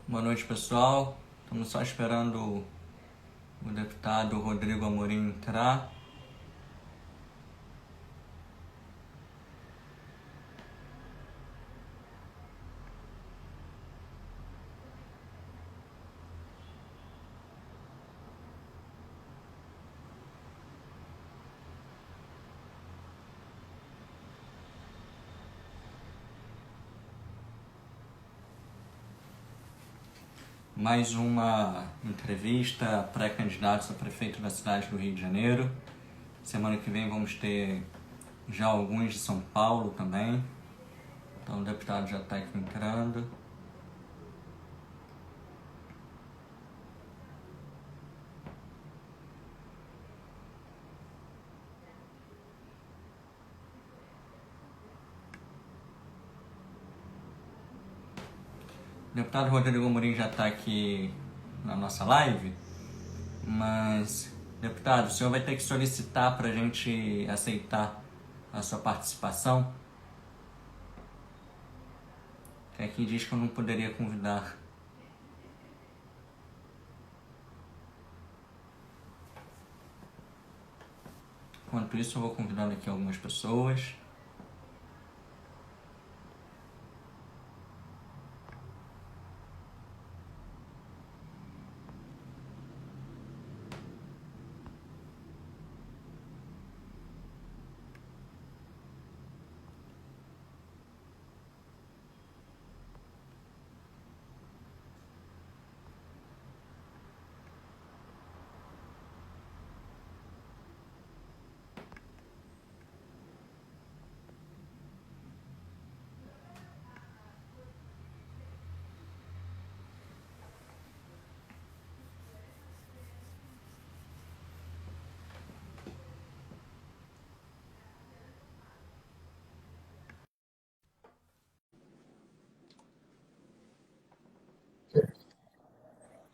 Boa noite, pessoal. Estamos só esperando o deputado Rodrigo Amorim entrar. Mais uma entrevista pré-candidatos a prefeito da cidade do Rio de Janeiro. Semana que vem vamos ter já alguns de São Paulo também. Então o deputado já está aqui entrando. O deputado Rodrigo Amorim já está aqui na nossa live, mas, deputado, o senhor vai ter que solicitar para a gente aceitar a sua participação. Que aqui diz que eu não poderia convidar. Enquanto isso, eu vou convidando aqui algumas pessoas.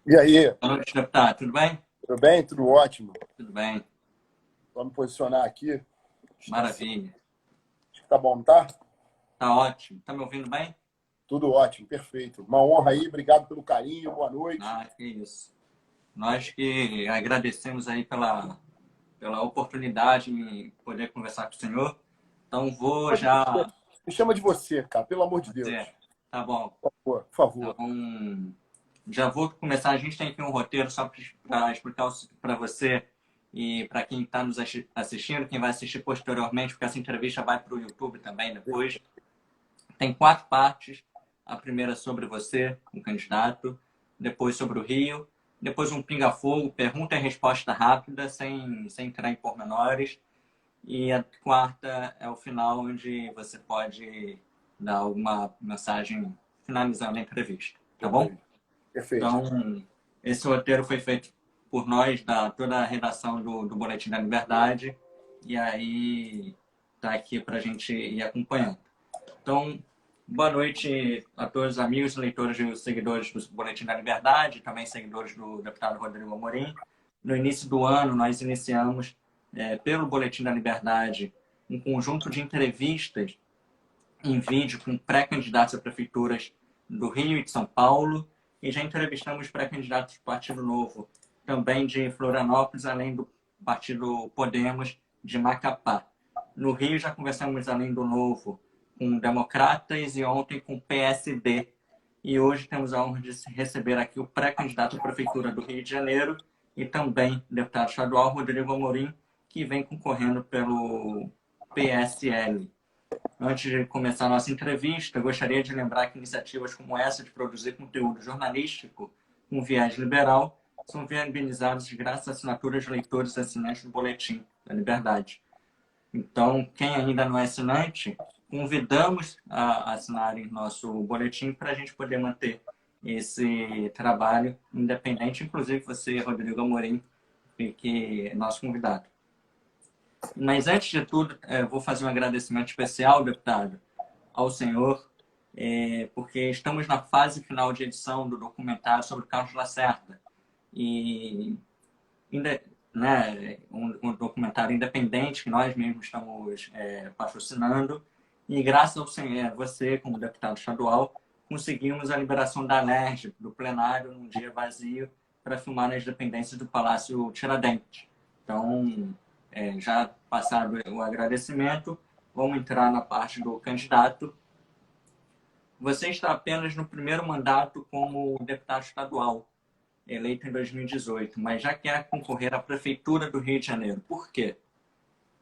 E aí, Boa noite, deputado. Tudo bem? tudo bem? Tudo ótimo. Tudo bem. Vamos posicionar aqui. Maravilha. Acho que tá bom, tá? Tá ótimo. Tá me ouvindo bem? Tudo ótimo, perfeito. Uma honra aí, obrigado pelo carinho, boa noite. Ah, que isso. Nós que agradecemos aí pela oportunidade de poder conversar com o senhor. Então vou já... Me chama de você, cara, pelo amor de Deus. Tá bom. Por favor. Então, já vou começar. A gente tem aqui um roteiro só para explicar para você e para quem está nos assistindo, quem vai assistir posteriormente, porque essa entrevista vai para o YouTube também depois. Tem 4 partes. A primeira sobre você, o candidato, depois sobre o Rio, depois um pinga-fogo, pergunta e resposta rápida, sem entrar em pormenores. E a quarta é o final, onde você pode dar alguma mensagem finalizando a entrevista. Tá bom? Perfeito. Então, esse roteiro foi feito por nós, toda a redação do Boletim da Liberdade, e aí tá aqui para a gente ir acompanhando. Então, boa noite a todos os amigos, leitores e seguidores do Boletim da Liberdade, também seguidores do deputado Rodrigo Amorim. No início do ano, nós iniciamos, pelo Boletim da Liberdade, um conjunto de entrevistas em vídeo com pré-candidatos a prefeituras do Rio e de São Paulo, e já entrevistamos pré-candidatos do Partido Novo, também de Florianópolis, além do Partido Podemos de Macapá. No Rio já conversamos, além do Novo, com Democratas e ontem com PSD. E hoje temos a honra de receber aqui o pré-candidato à Prefeitura do Rio de Janeiro e também deputado estadual Rodrigo Amorim, que vem concorrendo pelo PSL. Antes de começar a nossa entrevista, gostaria de lembrar que iniciativas como essa de produzir conteúdo jornalístico com viés liberal são viabilizadas graças à assinatura de leitores e assinantes do Boletim da Liberdade. Então, quem ainda não é assinante, convidamos a assinarem nosso boletim para a gente poder manter esse trabalho independente, inclusive você, Rodrigo Amorim, que é nosso convidado. Mas, antes de tudo, vou fazer um agradecimento especial, deputado, ao senhor, porque estamos na fase final de edição do documentário sobre o Carlos Lacerda. E, né, um documentário independente que nós mesmos estamos patrocinando. E, graças ao senhor, você, como deputado estadual, conseguimos a liberação da LERJ, do plenário, num dia vazio, para filmar nas dependências do Palácio Tiradentes. Então, já passado o agradecimento, vamos entrar na parte do candidato. Você está apenas no primeiro mandato como deputado estadual, eleito em 2018, mas já quer concorrer à Prefeitura do Rio de Janeiro. Por quê?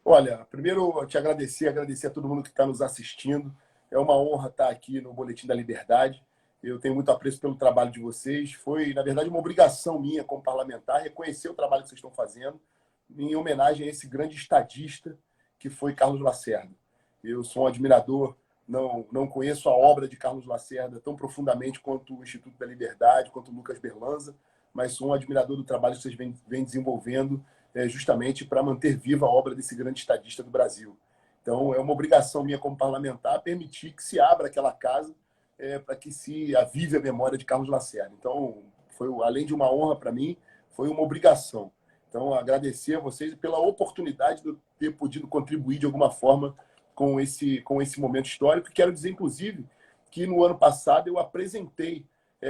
Olha, primeiro eu te agradecer a todo mundo que está nos assistindo. É uma honra estar aqui no Boletim da Liberdade. Eu tenho muito apreço pelo trabalho de vocês. Foi, na verdade, uma obrigação minha como parlamentar reconhecer o trabalho que vocês estão fazendo em homenagem a esse grande estadista que foi Carlos Lacerda. Eu sou um admirador, não conheço a obra de Carlos Lacerda tão profundamente quanto o Instituto da Liberdade, quanto o Lucas Berlanza, mas sou um admirador do trabalho que vocês vêm desenvolvendo justamente para manter viva a obra desse grande estadista do Brasil. Então, é uma obrigação minha como parlamentar permitir que se abra aquela casa para que se avive a memória de Carlos Lacerda. Então, além de uma honra para mim, foi uma obrigação. Então, agradecer a vocês pela oportunidade de eu ter podido contribuir de alguma forma com esse momento histórico. E quero dizer, inclusive, que no ano passado eu apresentei,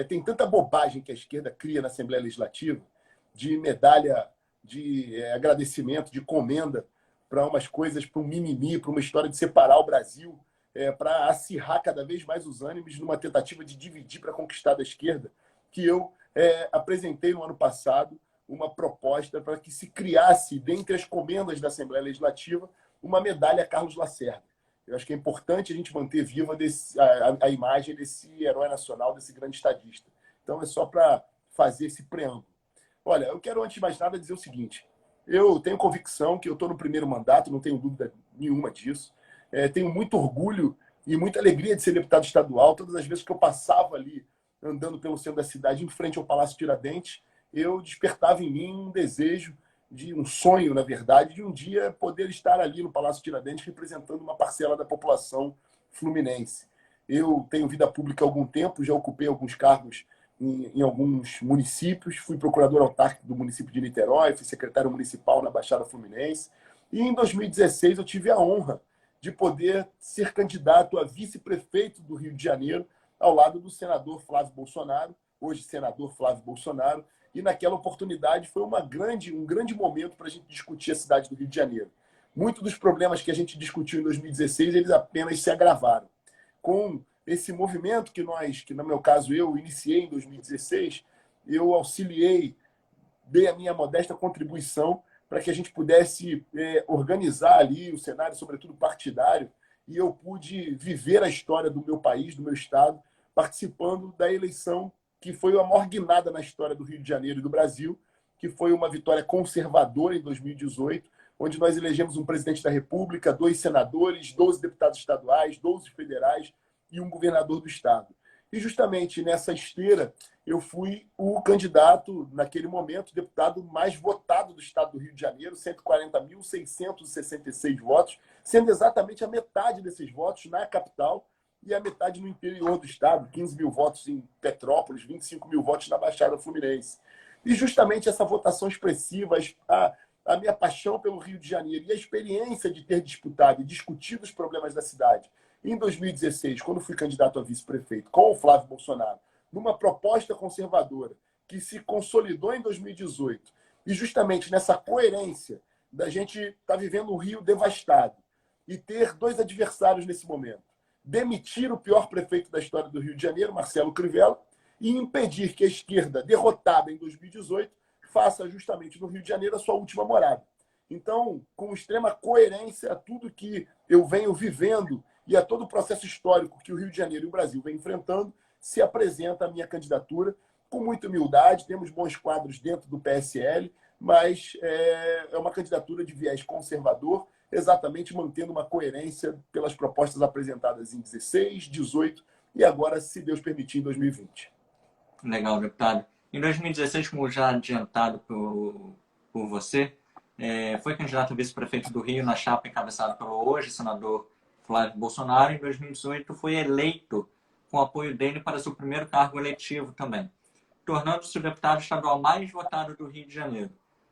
tem tanta bobagem que a esquerda cria na Assembleia Legislativa, de medalha de agradecimento, de comenda, para umas coisas, para um mimimi, para uma história de separar o Brasil, para acirrar cada vez mais os ânimos numa tentativa de dividir para conquistar da esquerda, que eu apresentei no ano passado uma proposta para que se criasse, dentre as comendas da Assembleia Legislativa, uma medalha a Carlos Lacerda. Eu acho que é importante a gente manter viva a imagem desse herói nacional, desse grande estadista. Então, é só para fazer esse preâmbulo. Olha, eu quero, antes de mais nada, dizer o seguinte. Eu tenho convicção que eu estou no primeiro mandato, não tenho dúvida nenhuma disso. Tenho muito orgulho e muita alegria de ser deputado estadual. Todas as vezes que eu passava ali, andando pelo centro da cidade, em frente ao Palácio Tiradentes, eu despertava em mim um desejo, um sonho, na verdade, de um dia poder estar ali no Palácio Tiradentes representando uma parcela da população fluminense. Eu tenho vida pública há algum tempo, já ocupei alguns cargos em alguns municípios, fui procurador autárquico do município de Niterói, fui secretário municipal na Baixada Fluminense, e em 2016 eu tive a honra de poder ser candidato a vice-prefeito do Rio de Janeiro, ao lado do senador Flávio Bolsonaro, hoje senador Flávio Bolsonaro, e naquela oportunidade foi um grande momento para a gente discutir a cidade do Rio de Janeiro. Muitos dos problemas que a gente discutiu em 2016, eles apenas se agravaram. Com esse movimento que no meu caso, eu iniciei em 2016, eu auxiliei, dei a minha modesta contribuição para que a gente pudesse organizar ali o cenário, sobretudo partidário, e eu pude viver a história do meu país, do meu estado, participando da eleição que foi a maior guinada na história do Rio de Janeiro e do Brasil, que foi uma vitória conservadora em 2018, onde nós elegemos um presidente da República, 2 senadores, 12 deputados estaduais, 12 federais e um governador do estado. E justamente nessa esteira, eu fui o candidato, naquele momento, deputado mais votado do estado do Rio de Janeiro, 140.666 votos, sendo exatamente a metade desses votos na capital e a metade no interior do estado, 15 mil votos em Petrópolis, 25 mil votos na Baixada Fluminense. E justamente essa votação expressiva, a minha paixão pelo Rio de Janeiro e a experiência de ter disputado e discutido os problemas da cidade em 2016, quando fui candidato a vice-prefeito com o Flávio Bolsonaro, numa proposta conservadora que se consolidou em 2018, e justamente nessa coerência da gente estar vivendo um Rio devastado e ter 2 adversários nesse momento. Demitir o pior prefeito da história do Rio de Janeiro, Marcelo Crivella, e impedir que a esquerda, derrotada em 2018, faça justamente no Rio de Janeiro a sua última morada. Então, com extrema coerência a tudo que eu venho vivendo e a todo o processo histórico que o Rio de Janeiro e o Brasil vem enfrentando, se apresenta a minha candidatura com muita humildade. Temos bons quadros dentro do PSL, mas é uma candidatura de viés conservador, exatamente mantendo uma coerência pelas propostas apresentadas em 16, 18 e agora, se Deus permitir, em 2020. Legal, deputado. Em 2016, como já adiantado por você, foi candidato a vice-prefeito do Rio na chapa encabeçada pelo hoje senador Flávio Bolsonaro. Em 2018, foi eleito com o apoio dele para seu primeiro cargo eletivo também, tornando-se o deputado estadual mais votado do Rio de Janeiro.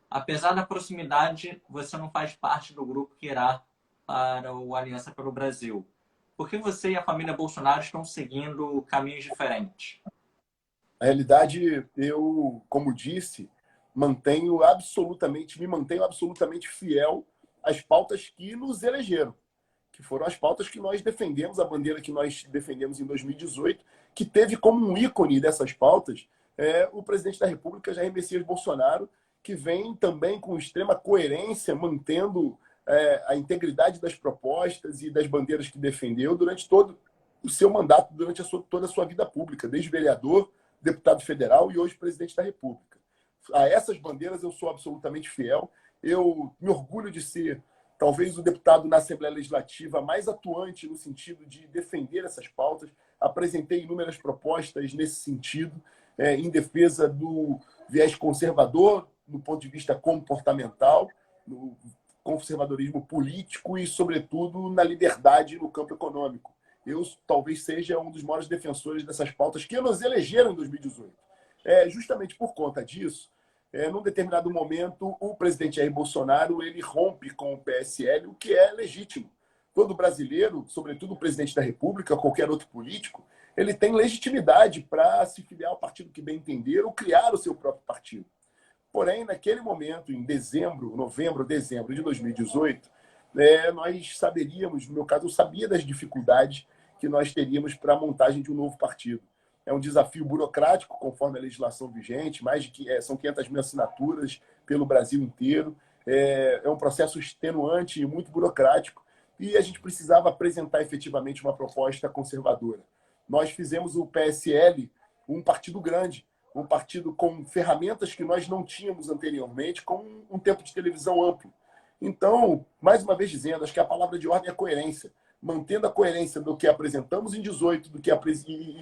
Apesar da proximidade, você não faz parte do grupo que irá para o Aliança pelo Brasil. Por que você e a família Bolsonaro estão seguindo caminhos diferentes? Na realidade, eu, como disse, me mantenho absolutamente fiel às pautas que nos elegeram, que foram as pautas que nós defendemos, a bandeira que nós defendemos em 2018, que teve como um ícone dessas pautas o presidente da República, Jair Messias Bolsonaro, que vem também com extrema coerência, mantendo a integridade das propostas e das bandeiras que defendeu durante todo o seu mandato, durante toda a sua vida pública, desde vereador, deputado federal e hoje presidente da República. A essas bandeiras eu sou absolutamente fiel. Eu me orgulho de ser talvez o deputado na Assembleia Legislativa mais atuante no sentido de defender essas pautas. Apresentei inúmeras propostas nesse sentido, em defesa do viés conservador, no ponto de vista comportamental, no conservadorismo político e, sobretudo, na liberdade no campo econômico. Eu talvez seja um dos maiores defensores dessas pautas que nos elegeram em 2018. Justamente por conta disso, num determinado momento, o presidente Jair Bolsonaro ele rompe com o PSL, o que é legítimo. Todo brasileiro, sobretudo o presidente da República, qualquer outro político, ele tem legitimidade para se filiar ao partido que bem entender ou criar o seu próprio partido. Porém, naquele momento, em novembro, dezembro de 2018, nós saberíamos, no meu caso, eu sabia das dificuldades que nós teríamos para a montagem de um novo partido. É um desafio burocrático, conforme a legislação vigente, são 500 mil assinaturas pelo Brasil inteiro. É um processo extenuante e muito burocrático, e a gente precisava apresentar efetivamente uma proposta conservadora. Nós fizemos o PSL um partido grande, um partido com ferramentas que nós não tínhamos anteriormente, com um tempo de televisão amplo. Então, mais uma vez dizendo, acho que a palavra de ordem é coerência. Mantendo a coerência do que apresentamos em 18, do que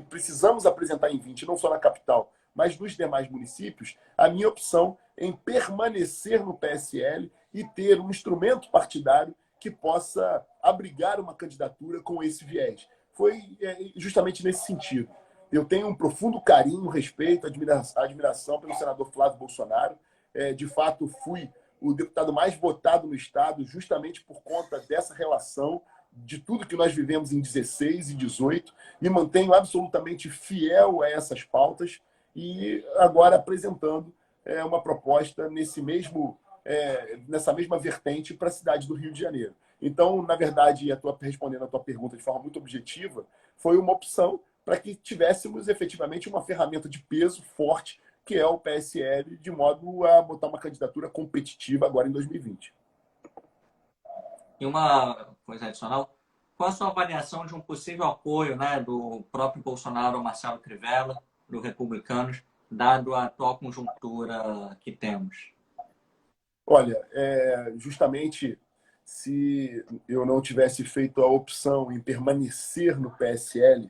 precisamos apresentar em 20, não só na capital, mas nos demais municípios, a minha opção em permanecer no PSL e ter um instrumento partidário que possa abrigar uma candidatura com esse viés. Foi justamente nesse sentido. Eu tenho um profundo carinho, respeito, admiração pelo senador Flávio Bolsonaro. De fato, fui o deputado mais votado no Estado justamente por conta dessa relação, de tudo que nós vivemos em 16 e 18. Me mantenho absolutamente fiel a essas pautas e agora apresentando uma proposta nessa mesma vertente para a cidade do Rio de Janeiro. Então, na verdade, respondendo a tua pergunta de forma muito objetiva, foi uma opção para que tivéssemos efetivamente uma ferramenta de peso forte, que é o PSL, de modo a botar uma candidatura competitiva agora em 2020. E uma coisa adicional, qual a sua avaliação de um possível apoio, né, do próprio Bolsonaro ao Marcelo Crivella, do Republicanos, dado a atual conjuntura que temos? Olha, justamente se eu não tivesse feito a opção em permanecer no PSL,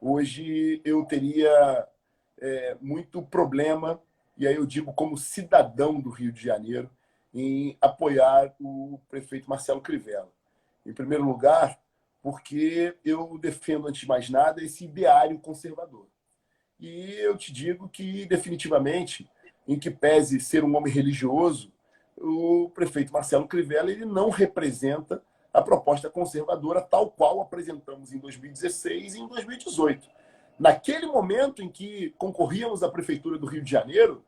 hoje eu teria muito problema, e aí eu digo como cidadão do Rio de Janeiro, em apoiar o prefeito Marcelo Crivella. Em primeiro lugar, porque eu defendo, antes de mais nada, esse ideário conservador. E eu te digo que, definitivamente, em que pese ser um homem religioso, o prefeito Marcelo Crivella ele não representa a proposta conservadora tal qual apresentamos em 2016 e em 2018. Naquele momento em que concorríamos à Prefeitura do Rio de Janeiro,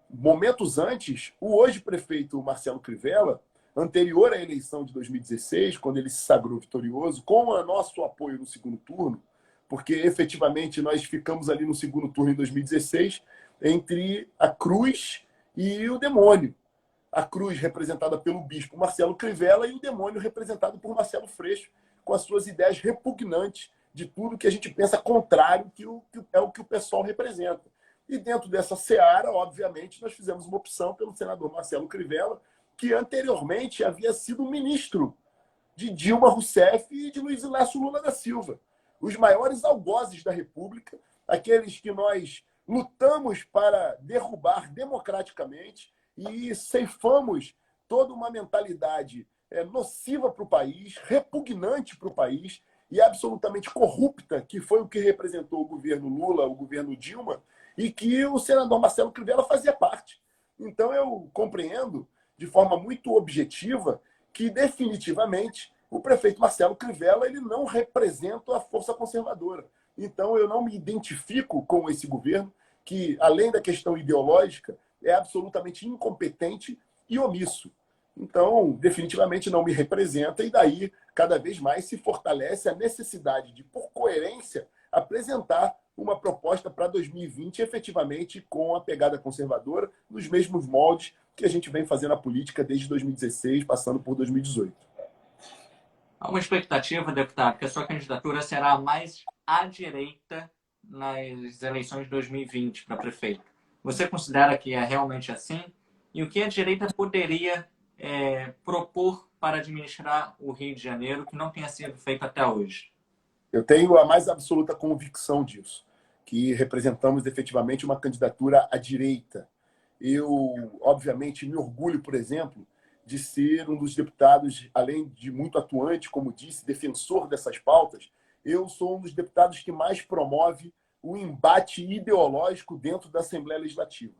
momentos antes, o hoje prefeito Marcelo Crivella, anterior à eleição de 2016, quando ele se sagrou vitorioso, com o nosso apoio no segundo turno, porque efetivamente nós ficamos ali no segundo turno em 2016 entre a cruz e o demônio. A cruz representada pelo bispo Marcelo Crivella e o demônio representado por Marcelo Freixo, com as suas ideias repugnantes de tudo que a gente pensa contrário que é o que o pessoal representa. E dentro dessa seara, obviamente, nós fizemos uma opção pelo senador Marcelo Crivella, que anteriormente havia sido ministro de Dilma Rousseff e de Luiz Inácio Lula da Silva. Os maiores algozes da República, aqueles que nós lutamos para derrubar democraticamente e ceifamos toda uma mentalidade nociva para o país, repugnante para o país e absolutamente corrupta, que foi o que representou o governo Lula, o governo Dilma, e que o senador Marcelo Crivella fazia parte. Então, eu compreendo, de forma muito objetiva, que definitivamente O prefeito Marcelo Crivella, ele não representa a força conservadora. Então, eu não me identifico com esse governo, que, além da questão ideológica, é absolutamente incompetente e omisso. Então, definitivamente não me representa, e daí, cada vez mais, se fortalece a necessidade de, por coerência, apresentar uma proposta para 2020, efetivamente com a pegada conservadora, nos mesmos moldes que a gente vem fazendo a política desde 2016, passando por 2018. Há uma expectativa, deputado, que a sua candidatura será mais à direita nas eleições de 2020 para prefeito. Você considera que é realmente assim? E o que a direita poderia propor para administrar o Rio de Janeiro que não tenha sido feito até hoje? Eu tenho a mais absoluta convicção disso, que representamos efetivamente uma candidatura à direita. Eu, obviamente, me orgulho, por exemplo, de ser um dos deputados, além de muito atuante, como disse, defensor dessas pautas, eu sou um dos deputados que mais promove o embate ideológico dentro da Assembleia Legislativa.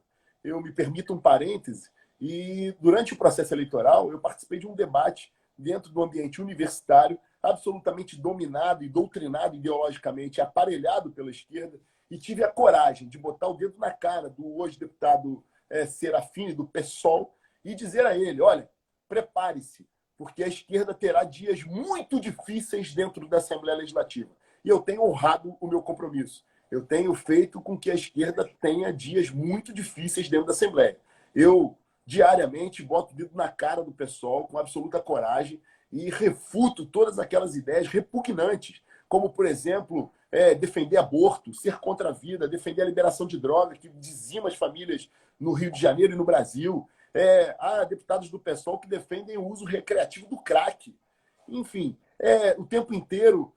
Eu me permito um parêntese, e durante o processo eleitoral eu participei de um debate dentro do ambiente universitário, absolutamente dominado e doutrinado ideologicamente, aparelhado pela esquerda, e tive a coragem de botar o dedo na cara do hoje deputado Serafini, do PSOL, e dizer a ele, olha, prepare-se, porque a esquerda terá dias muito difíceis dentro da Assembleia Legislativa. E eu tenho honrado o meu compromisso. Eu tenho feito com que a esquerda tenha dias muito difíceis dentro da Assembleia. Eu, diariamente, boto o dedo na cara do PSOL com absoluta coragem e refuto todas aquelas ideias repugnantes, como, por exemplo, defender aborto, ser contra a vida, defender a liberação de drogas, que dizima as famílias no Rio de Janeiro e no Brasil. Há deputados do PSOL que defendem o uso recreativo do crack. Enfim, o tempo inteiro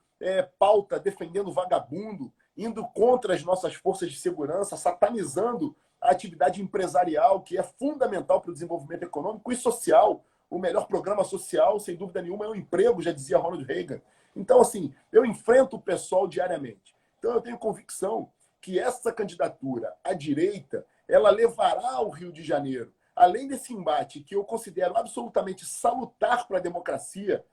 pauta defendendo vagabundo, indo contra as nossas forças de segurança, satanizando a atividade empresarial, que é fundamental para o desenvolvimento econômico e social. O melhor programa social, sem dúvida nenhuma, é o emprego, já dizia Ronald Reagan. Então, assim, eu enfrento o PSOL diariamente. Então, eu tenho convicção que essa candidatura à direita, ela levará o Rio de Janeiro, além desse embate que eu considero absolutamente salutar para a democracia.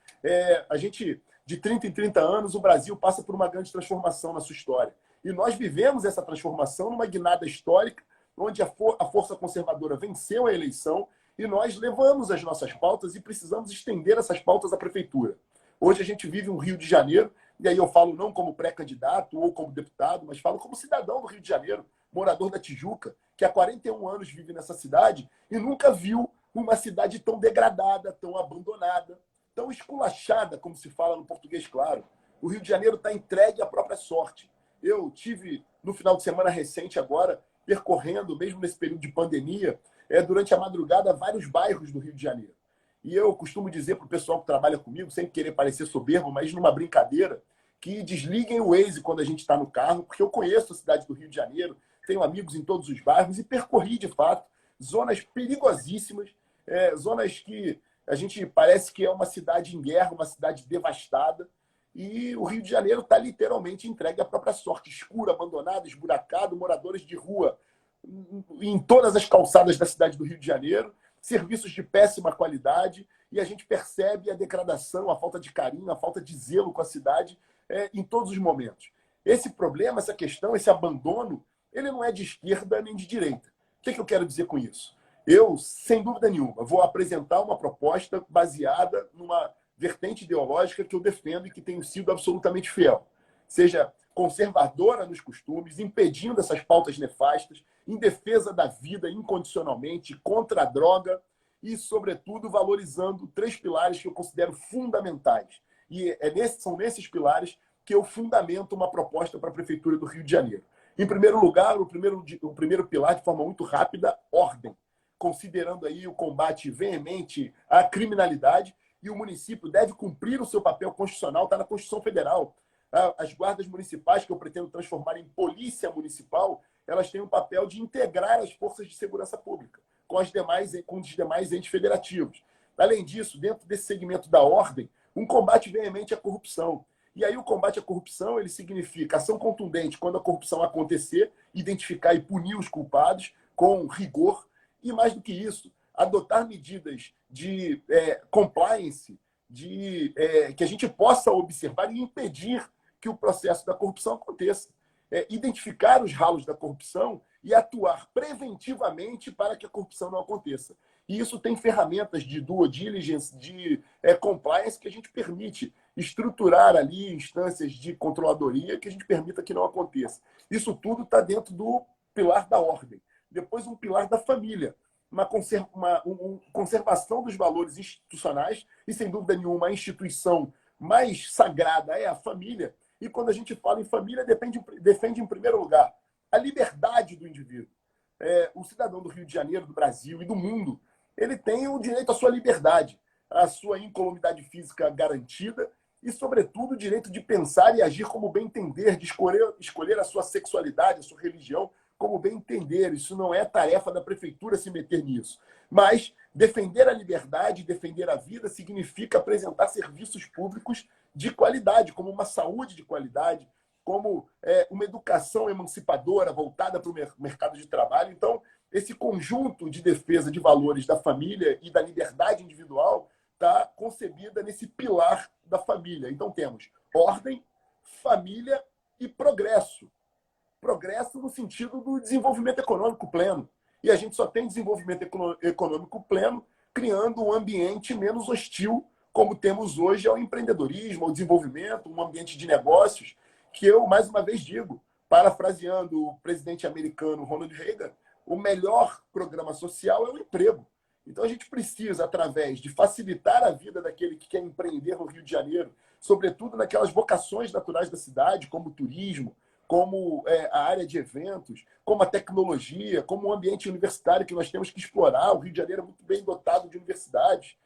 A gente, de 30 em 30 anos, o Brasil passa por uma grande transformação na sua história. E nós vivemos essa transformação numa guinada histórica, onde a força conservadora venceu a eleição e nós levamos as nossas pautas e precisamos estender essas pautas à prefeitura. Hoje a gente vive um Rio de Janeiro, e aí eu falo não como pré-candidato ou como deputado, mas falo como cidadão do Rio de Janeiro, morador da Tijuca, que há 41 anos vive nessa cidade e nunca viu uma cidade tão degradada, tão abandonada, tão esculachada, como se fala no português claro. O Rio de Janeiro está entregue à própria sorte. Eu tive, no final de semana recente agora, percorrendo, mesmo nesse período de pandemia, durante a madrugada, vários bairros do Rio de Janeiro. E eu costumo dizer para o pessoal que trabalha comigo, sem querer parecer soberbo, mas numa brincadeira, que desliguem o Waze quando a gente está no carro, porque eu conheço a cidade do Rio de Janeiro, tenho amigos em todos os bairros e percorri, de fato, zonas perigosíssimas, zonas que a gente parece que é uma cidade em guerra, uma cidade devastada, e o Rio de Janeiro está literalmente entregue à própria sorte, escuro, abandonado, esburacado, moradores de rua em todas as calçadas da cidade do Rio de Janeiro, serviços de péssima qualidade, e a gente percebe a degradação, a falta de carinho, a falta de zelo com a cidade em todos os momentos. Esse problema, essa questão, esse abandono, ele não é de esquerda nem de direita. O que eu quero dizer com isso? Eu, sem dúvida nenhuma, vou apresentar uma proposta baseada numa vertente ideológica que eu defendo e que tenho sido absolutamente fiel. Seja conservadora nos costumes, impedindo essas pautas nefastas, em defesa da vida incondicionalmente, contra a droga e, sobretudo, valorizando 3 pilares que eu considero fundamentais. E são nesses pilares que eu fundamento uma proposta para a Prefeitura do Rio de Janeiro. Em primeiro lugar, o primeiro pilar, de forma muito rápida, ordem, considerando aí o combate veemente à criminalidade, e o município deve cumprir o seu papel constitucional, está na Constituição Federal. As guardas municipais, que eu pretendo transformar em polícia municipal, elas têm um papel de integrar as forças de segurança pública com os demais entes federativos. Além disso, dentro desse segmento da ordem, um combate veemente à corrupção. E aí o combate à corrupção, ele significa ação contundente quando a corrupção acontecer, identificar e punir os culpados com rigor, e mais do que isso, adotar medidas de compliance, que a gente possa observar e impedir que o processo da corrupção aconteça. Identificar os ralos da corrupção e atuar preventivamente para que a corrupção não aconteça. E isso tem ferramentas de due diligence, de compliance, que a gente permite estruturar ali instâncias de controladoria que a gente permita que não aconteça. Isso tudo está dentro do pilar da ordem. Depois, um pilar da família. Uma conservação dos valores institucionais e, sem dúvida nenhuma, a instituição mais sagrada é a família. E quando a gente fala em família, defende em primeiro lugar a liberdade do indivíduo. O cidadão do Rio de Janeiro, do Brasil e do mundo, ele tem o direito à sua liberdade, à sua incolumidade física garantida e, sobretudo, o direito de pensar e agir como bem entender, de escolher a sua sexualidade, a sua religião, como bem entender. Isso não é tarefa da prefeitura se meter nisso. Mas defender a liberdade, defender a vida, significa apresentar serviços públicos de qualidade, como uma saúde de qualidade, como uma educação emancipadora voltada para o mercado de trabalho. Então, esse conjunto de defesa de valores da família e da liberdade individual está concebida nesse pilar da família. Então, temos ordem, família e progresso. Progresso no sentido do desenvolvimento econômico pleno. E a gente só tem desenvolvimento econômico pleno criando um ambiente menos hostil, como temos hoje ao empreendedorismo, ao desenvolvimento, um ambiente de negócios, que eu, mais uma vez, digo, parafraseando o presidente americano Ronald Reagan, o melhor programa social é o emprego. Então, a gente precisa, através de facilitar a vida daquele que quer empreender no Rio de Janeiro, sobretudo naquelas vocações naturais da cidade, como o turismo, como a área de eventos, como a tecnologia, como o ambiente universitário que nós temos que explorar. O Rio de Janeiro é muito bem dotado de universidades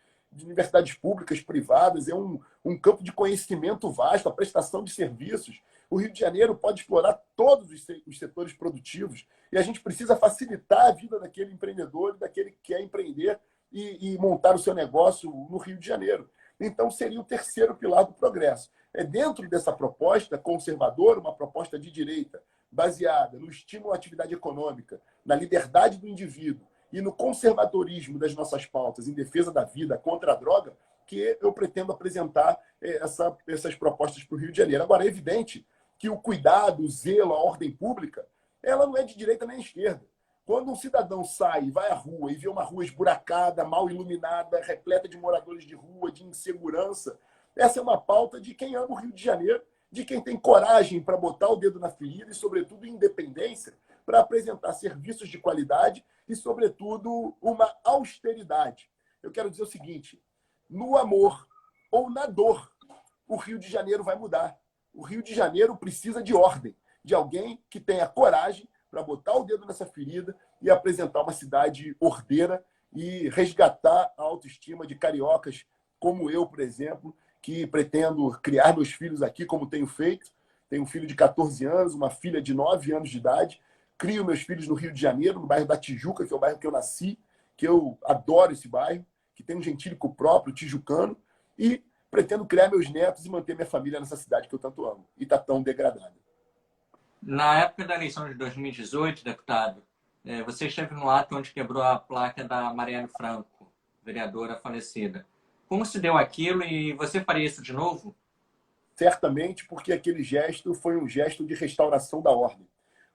públicas, privadas, é um campo de conhecimento vasto, a prestação de serviços. O Rio de Janeiro pode explorar todos os setores produtivos e a gente precisa facilitar a vida daquele empreendedor, daquele que quer empreender e montar o seu negócio no Rio de Janeiro. Então, seria o terceiro pilar do progresso. Dentro dessa proposta conservadora, uma proposta de direita, baseada no estímulo à atividade econômica, na liberdade do indivíduo e no conservadorismo das nossas pautas em defesa da vida contra a droga, que eu pretendo apresentar essas propostas para o Rio de Janeiro. Agora, é evidente que o cuidado, o zelo, a ordem pública, ela não é de direita nem esquerda. Quando um cidadão sai, vai à rua e vê uma rua esburacada, mal iluminada, repleta de moradores de rua, de insegurança, essa é uma pauta de quem ama o Rio de Janeiro, de quem tem coragem para botar o dedo na ferida e, sobretudo, independência para apresentar serviços de qualidade e, sobretudo, uma austeridade. Eu quero dizer o seguinte: no amor ou na dor, o Rio de Janeiro vai mudar. O Rio de Janeiro precisa de ordem, de alguém que tenha coragem para botar o dedo nessa ferida e apresentar uma cidade ordeira e resgatar a autoestima de cariocas como eu, por exemplo, que pretendo criar meus filhos aqui, como tenho feito. Tenho um filho de 14 anos, uma filha de 9 anos de idade. Crio meus filhos no Rio de Janeiro, no bairro da Tijuca, que é o bairro que eu nasci, que eu adoro esse bairro, que tem um gentílico próprio, tijucano, e pretendo criar meus netos e manter minha família nessa cidade que eu tanto amo e está tão degradada. Na época da eleição de 2018, deputado, você esteve no ato onde quebrou a placa da Marielle Franco, vereadora falecida. Como se deu aquilo e você faria isso de novo? Certamente, porque aquele gesto foi um gesto de restauração da ordem.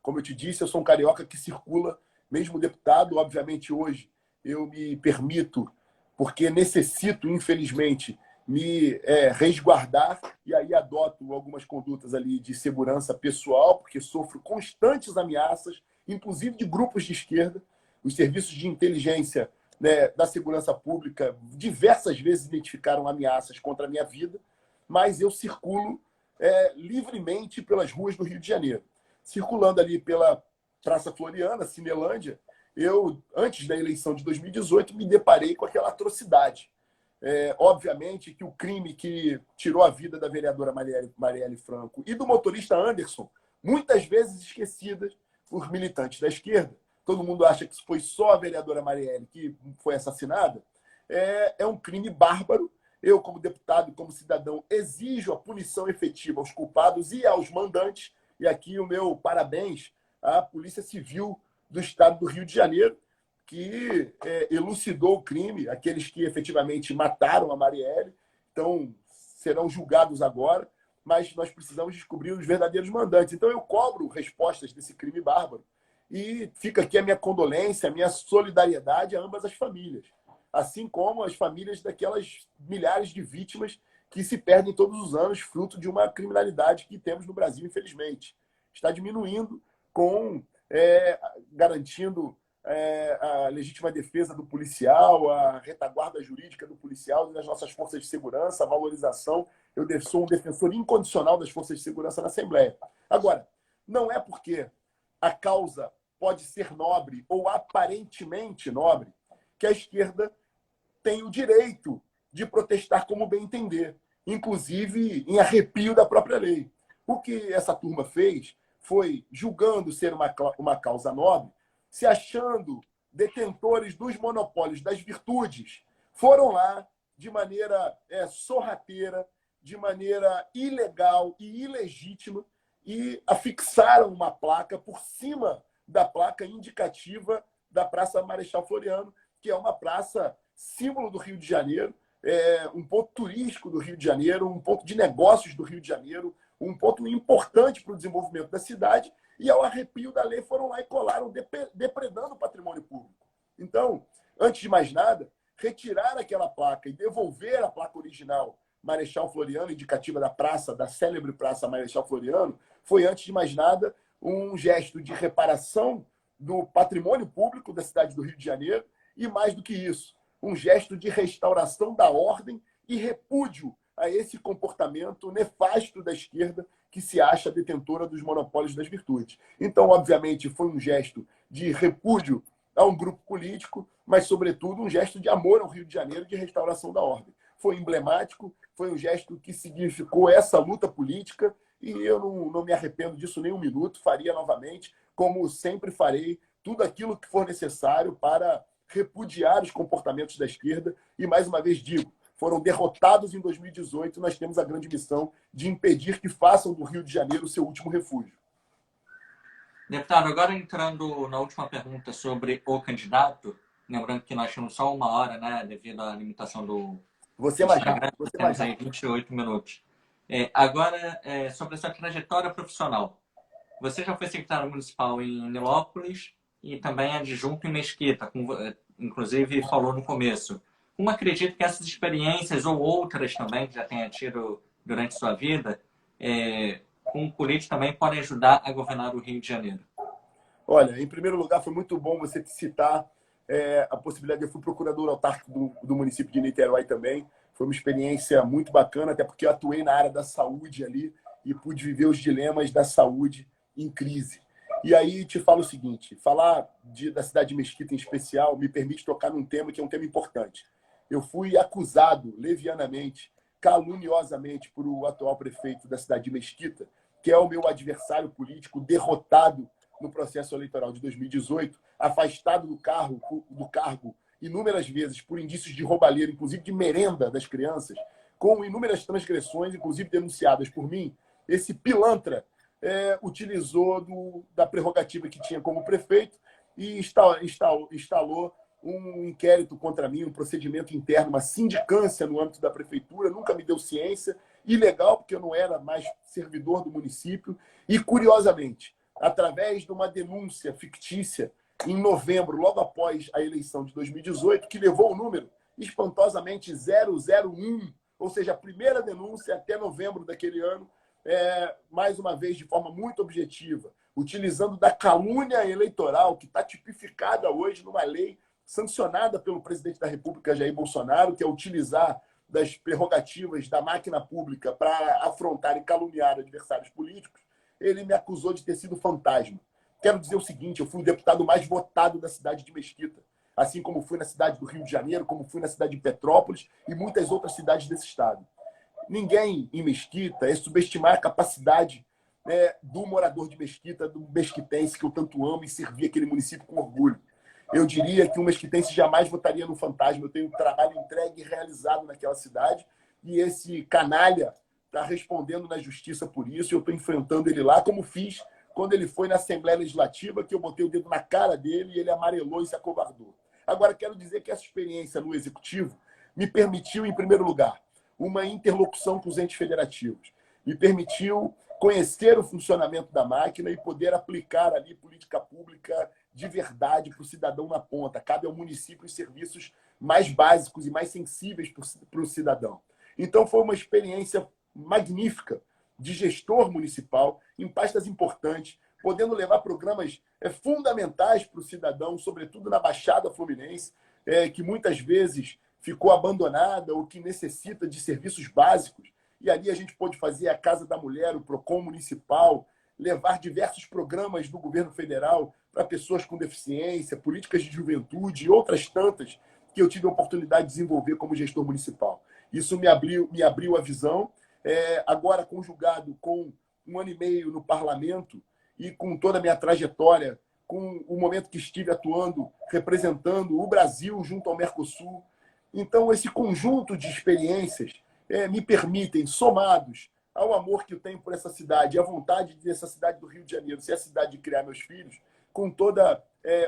Como eu te disse, eu sou um carioca que circula, mesmo deputado. Obviamente, hoje eu me permito, porque necessito, infelizmente, me resguardar, e aí adoto algumas condutas ali de segurança pessoal, porque sofro constantes ameaças, inclusive de grupos de esquerda. Os serviços de inteligência, né, da segurança pública diversas vezes identificaram ameaças contra a minha vida, mas eu circulo livremente pelas ruas do Rio de Janeiro. Circulando ali pela Praça Floriana, Cinelândia, eu, antes da eleição de 2018, me deparei com aquela atrocidade. Obviamente que o crime que tirou a vida da vereadora Marielle Franco e do motorista Anderson, muitas vezes esquecidas por militantes da esquerda, todo mundo acha que foi só a vereadora Marielle que foi assassinada, é um crime bárbaro. Eu, como deputado e como cidadão, exijo a punição efetiva aos culpados e aos mandantes. E aqui o meu parabéns à Polícia Civil do Estado do Rio de Janeiro, que elucidou o crime, aqueles que efetivamente mataram a Marielle, então serão julgados agora, mas nós precisamos descobrir os verdadeiros mandantes. Então eu cobro respostas desse crime bárbaro e fica aqui a minha condolência, a minha solidariedade a ambas as famílias, assim como as famílias daquelas milhares de vítimas que se perdem todos os anos, fruto de uma criminalidade que temos no Brasil, infelizmente. Está diminuindo garantindo a legítima defesa do policial, a retaguarda jurídica do policial e das nossas forças de segurança, a valorização. Eu sou um defensor incondicional das forças de segurança na Assembleia. Agora, não é porque a causa pode ser nobre ou aparentemente nobre que a esquerda tem o direito de protestar como bem entender, inclusive em arrepio da própria lei. O que essa turma fez foi, julgando ser uma causa nobre, se achando detentores dos monopólios das virtudes, foram lá de maneira sorrateira, de maneira ilegal e ilegítima, e afixaram uma placa por cima da placa indicativa da Praça Marechal Floriano, que é uma praça símbolo do Rio de Janeiro, um ponto turístico do Rio de Janeiro, um ponto de negócios do Rio de Janeiro, um ponto importante para o desenvolvimento da cidade, e ao arrepio da lei foram lá e colaram, depredando o patrimônio público. Então, antes de mais nada, retirar aquela placa e devolver a placa original Marechal Floriano, indicativa da praça, da célebre Praça Marechal Floriano, foi, antes de mais nada, um gesto de reparação do patrimônio público da cidade do Rio de Janeiro e, mais do que isso, um gesto de restauração da ordem e repúdio a esse comportamento nefasto da esquerda que se acha detentora dos monopólios das virtudes. Então, obviamente, foi um gesto de repúdio a um grupo político, mas, sobretudo, um gesto de amor ao Rio de Janeiro e de restauração da ordem. Foi emblemático, foi um gesto que significou essa luta política e eu não me arrependo disso nem um minuto, faria novamente, como sempre farei, tudo aquilo que for necessário para repudiar os comportamentos da esquerda e, mais uma vez digo, foram derrotados em 2018, nós temos a grande missão de impedir que façam do Rio de Janeiro o seu último refúgio. Deputado, agora entrando na última pergunta sobre o candidato, lembrando que nós temos só 1 hora, né, devido à limitação do Instagram, temos aí 28 minutos. Agora, sobre a sua trajetória profissional. Você já foi secretário municipal em Nilópolis e também adjunto em Mesquita, inclusive falou no começo. Como acredito que essas experiências, ou outras também, que já tenha tido durante sua vida, como político também podem ajudar a governar o Rio de Janeiro? Olha, em primeiro lugar, foi muito bom você citar a possibilidade. Eu fui procurador autárquico do município de Niterói também. Foi uma experiência muito bacana, até porque eu atuei na área da saúde ali e pude viver os dilemas da saúde em crise. E aí te falo o seguinte, falar da cidade de Mesquita em especial me permite tocar num tema que é um tema importante. Eu fui acusado levianamente, caluniosamente, por o atual prefeito da cidade de Mesquita, que é o meu adversário político, derrotado no processo eleitoral de 2018, afastado do cargo inúmeras vezes por indícios de roubalheira, inclusive de merenda das crianças, com inúmeras transgressões, inclusive denunciadas por mim. Esse pilantra utilizou da prerrogativa que tinha como prefeito e instalou um inquérito contra mim, um procedimento interno, uma sindicância no âmbito da prefeitura, nunca me deu ciência, ilegal, porque eu não era mais servidor do município, e, curiosamente, através de uma denúncia fictícia, em novembro, logo após a eleição de 2018, que levou o número espantosamente 001, ou seja, a primeira denúncia até novembro daquele ano, mais uma vez, de forma muito objetiva, utilizando da calúnia eleitoral, que está tipificada hoje numa lei sancionada pelo presidente da República, Jair Bolsonaro, que é utilizar das prerrogativas da máquina pública para afrontar e caluniar adversários políticos. Ele me acusou de ter sido fantasma. Quero dizer o seguinte, eu fui o deputado mais votado da cidade de Mesquita, assim como fui na cidade do Rio de Janeiro, como fui na cidade de Petrópolis e muitas outras cidades desse estado. Ninguém em Mesquita é subestimar a capacidade do morador de Mesquita, do mesquitense que eu tanto amo e servi aquele município com orgulho. Eu diria que um mesquitense jamais votaria no fantasma. Eu tenho um trabalho entregue e realizado naquela cidade e esse canalha está respondendo na justiça por isso. Eu estou enfrentando ele lá, como fiz quando ele foi na Assembleia Legislativa, que eu botei o dedo na cara dele e ele amarelou e se acovardou. Agora, quero dizer que essa experiência no Executivo me permitiu, em primeiro lugar, uma interlocução com os entes federativos. Me permitiu conhecer o funcionamento da máquina e poder aplicar ali política pública de verdade para o cidadão na ponta. Cabe ao município os serviços mais básicos e mais sensíveis para o cidadão. Então, foi uma experiência magnífica de gestor municipal em pastas importantes, podendo levar programas fundamentais para o cidadão, sobretudo na Baixada Fluminense, que muitas vezes ficou abandonada ou que necessita de serviços básicos. E ali a gente pôde fazer a Casa da Mulher, o PROCON municipal, levar diversos programas do governo federal para pessoas com deficiência, políticas de juventude e outras tantas que eu tive a oportunidade de desenvolver como gestor municipal. Isso me abriu a visão. Agora, conjugado com 1 ano e meio no parlamento e com toda a minha trajetória, com o momento que estive atuando, representando o Brasil junto ao Mercosul. Então, esse conjunto de experiências me permitem, somados ao amor que eu tenho por essa cidade, à vontade dessa cidade do Rio de Janeiro ser a cidade de criar meus filhos, com toda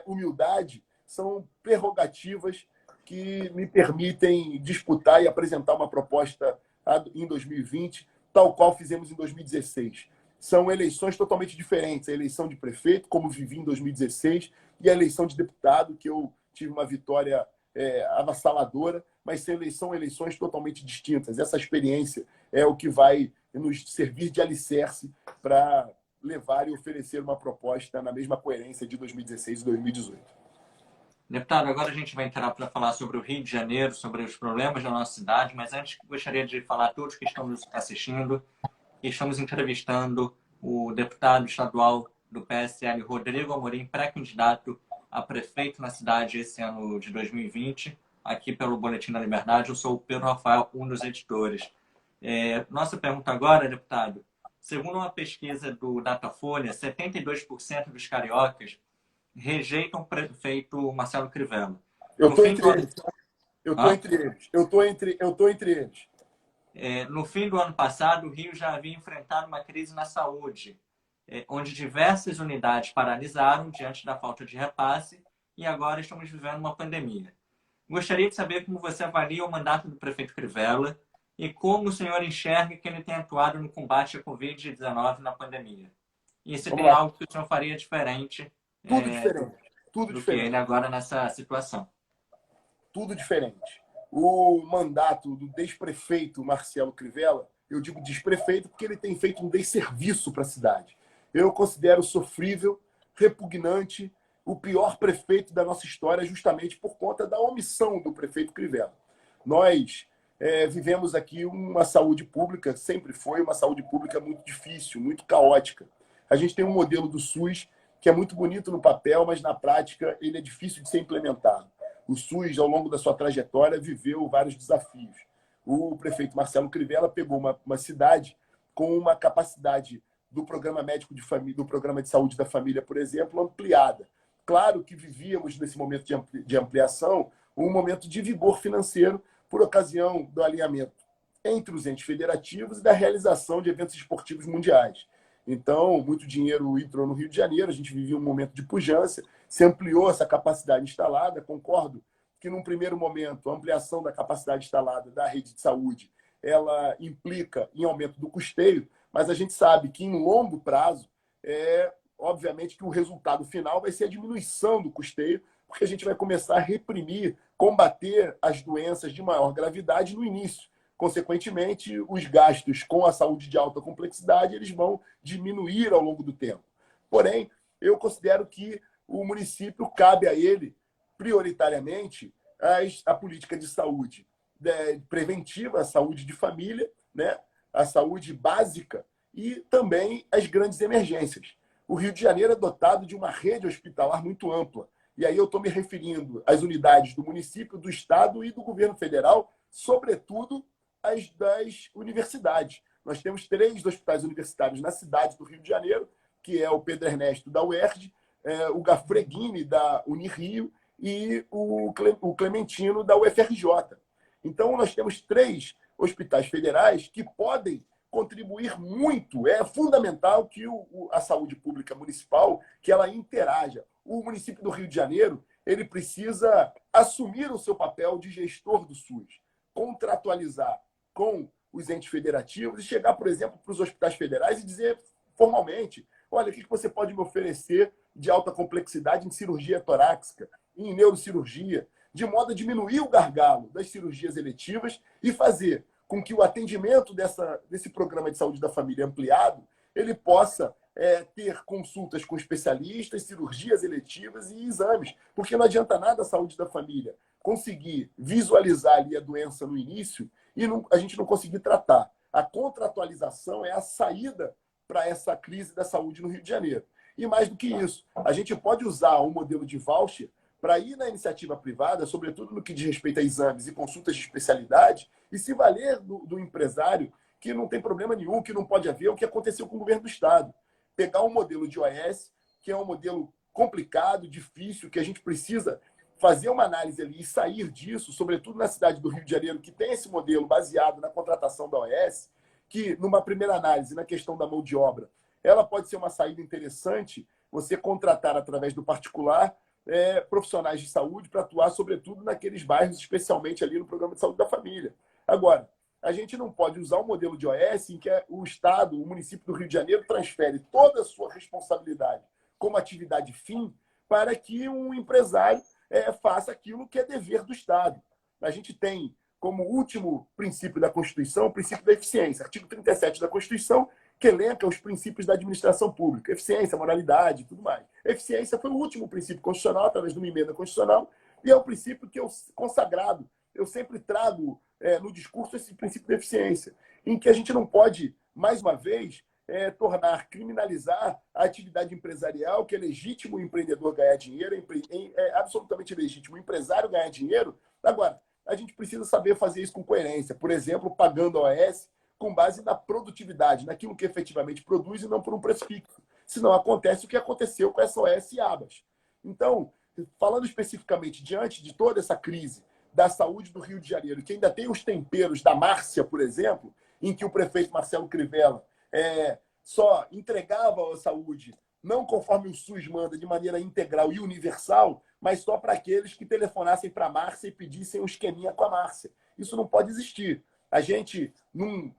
humildade, são prerrogativas que me permitem disputar e apresentar uma proposta em 2020, tal qual fizemos em 2016. São eleições totalmente diferentes. A eleição de prefeito, como vivi em 2016, e a eleição de deputado, que eu tive uma vitória avassaladora, mas são eleições totalmente distintas. Essa experiência é o que vai nos servir de alicerce para levar e oferecer uma proposta na mesma coerência de 2016 e 2018. Deputado, agora a gente vai entrar para falar sobre o Rio de Janeiro, sobre os problemas da nossa cidade, mas antes gostaria de falar a todos que estão nos assistindo que estamos entrevistando o deputado estadual do PSL, Rodrigo Amorim, pré-candidato a prefeito na cidade esse ano de 2020, aqui pelo Boletim da Liberdade. Eu sou o Pedro Rafael, um dos editores. Nossa pergunta agora, deputado. Segundo uma pesquisa do Datafolha, 72% dos cariocas rejeitam o prefeito Marcelo Crivella. Eu estou entre eles. Eu estou entre eles. No fim do ano passado, o Rio já havia enfrentado uma crise na saúde, onde diversas unidades paralisaram diante da falta de repasse e agora estamos vivendo uma pandemia. Gostaria de saber como você avalia o mandato do prefeito Crivella e como o senhor enxerga que ele tem atuado no combate à Covid-19 na pandemia. E se tem algo que o senhor faria diferente Tudo do diferente. que ele agora nessa situação. Tudo diferente. O mandato do desprefeito Marcelo Crivella, eu digo desprefeito porque ele tem feito um desserviço para a cidade. Eu considero sofrível, repugnante, o pior prefeito da nossa história, justamente por conta da omissão do prefeito Crivella. Nós vivemos aqui uma saúde pública, sempre foi uma saúde pública muito difícil, muito caótica. A gente tem um modelo do SUS que é muito bonito no papel, mas na prática ele é difícil de ser implementado. O SUS, ao longo da sua trajetória, viveu vários desafios. O prefeito Marcelo Crivella pegou uma cidade com uma capacidade do programa médico de família, do programa de saúde da família, por exemplo, ampliada. Claro que vivíamos nesse momento de ampliação um momento de vigor financeiro por ocasião do alinhamento entre os entes federativos e da realização de eventos esportivos mundiais. Então, muito dinheiro entrou no Rio de Janeiro, a gente vivia um momento de pujança, se ampliou essa capacidade instalada. Concordo que, num primeiro momento, a ampliação da capacidade instalada da rede de saúde ela implica em aumento do custeio, mas a gente sabe que, em longo prazo, obviamente que o resultado final vai ser a diminuição do custeio, porque a gente vai começar a reprimir, combater as doenças de maior gravidade no início. Consequentemente, os gastos com a saúde de alta complexidade eles vão diminuir ao longo do tempo. Porém, eu considero que o município cabe a ele, prioritariamente, a política de saúde preventiva, a saúde de família, né? A saúde básica e também as grandes emergências. O Rio de Janeiro é dotado de uma rede hospitalar muito ampla. E aí eu estou me referindo às unidades do município, do estado e do governo federal, sobretudo as das universidades. Nós temos 3 hospitais universitários na cidade do Rio de Janeiro, que é o Pedro Ernesto da UERJ, o Gafreguini da Unirio e o Clementino da UFRJ. Então, nós temos 3 hospitais federais que podem contribuir muito. É fundamental que a saúde pública municipal que ela interaja. O município do Rio de Janeiro ele precisa assumir o seu papel de gestor do SUS, contratualizar com os entes federativos e chegar, por exemplo, para os hospitais federais e dizer formalmente, olha, o que você pode me oferecer de alta complexidade em cirurgia torácica, em neurocirurgia, de modo a diminuir o gargalo das cirurgias eletivas e fazer com que o atendimento desse programa de saúde da família ampliado ele possa ter consultas com especialistas, cirurgias eletivas e exames. Porque não adianta nada a saúde da família conseguir visualizar ali a doença no início e a gente não conseguir tratar. A contratualização é a saída para essa crise da saúde no Rio de Janeiro. E mais do que isso, a gente pode usar um modelo de voucher para ir na iniciativa privada, sobretudo no que diz respeito a exames e consultas de especialidade, e se valer do empresário que não tem problema nenhum, que não pode haver o que aconteceu com o governo do Estado. Pegar um modelo de OS, que é um modelo complicado, difícil, que a gente precisa fazer uma análise ali e sair disso, sobretudo na cidade do Rio de Janeiro, que tem esse modelo baseado na contratação da OS, que, numa primeira análise, na questão da mão de obra, ela pode ser uma saída interessante, você contratar através do particular profissionais de saúde para atuar, sobretudo, naqueles bairros, especialmente ali no programa de saúde da família. Agora, a gente não pode usar um modelo de OS em que o Estado, o município do Rio de Janeiro, transfere toda a sua responsabilidade como atividade fim para que um empresário faça aquilo que é dever do Estado. A gente tem como último princípio da Constituição o princípio da eficiência, artigo 37 da Constituição, que elenca os princípios da administração pública, eficiência, moralidade e tudo mais. A eficiência foi o último princípio constitucional, através de uma emenda constitucional, e é o princípio que eu consagrado. Eu sempre trago no discurso esse princípio da eficiência, em que a gente não pode, mais uma vez, criminalizar a atividade empresarial, que é legítimo o empreendedor ganhar dinheiro, é absolutamente legítimo o empresário ganhar dinheiro. Agora, a gente precisa saber fazer isso com coerência, por exemplo, pagando a OS com base na produtividade, naquilo que efetivamente produz e não por um preço fixo. Senão acontece o que aconteceu com essa OS e Abas. Então, falando especificamente, diante de toda essa crise da saúde do Rio de Janeiro, que ainda tem os temperos da Márcia, por exemplo, em que o prefeito Marcelo Crivella só entregava a saúde, não conforme o SUS manda, de maneira integral e universal, mas só para aqueles que telefonassem para a Márcia e pedissem um esqueminha com a Márcia. Isso não pode existir. A gente, num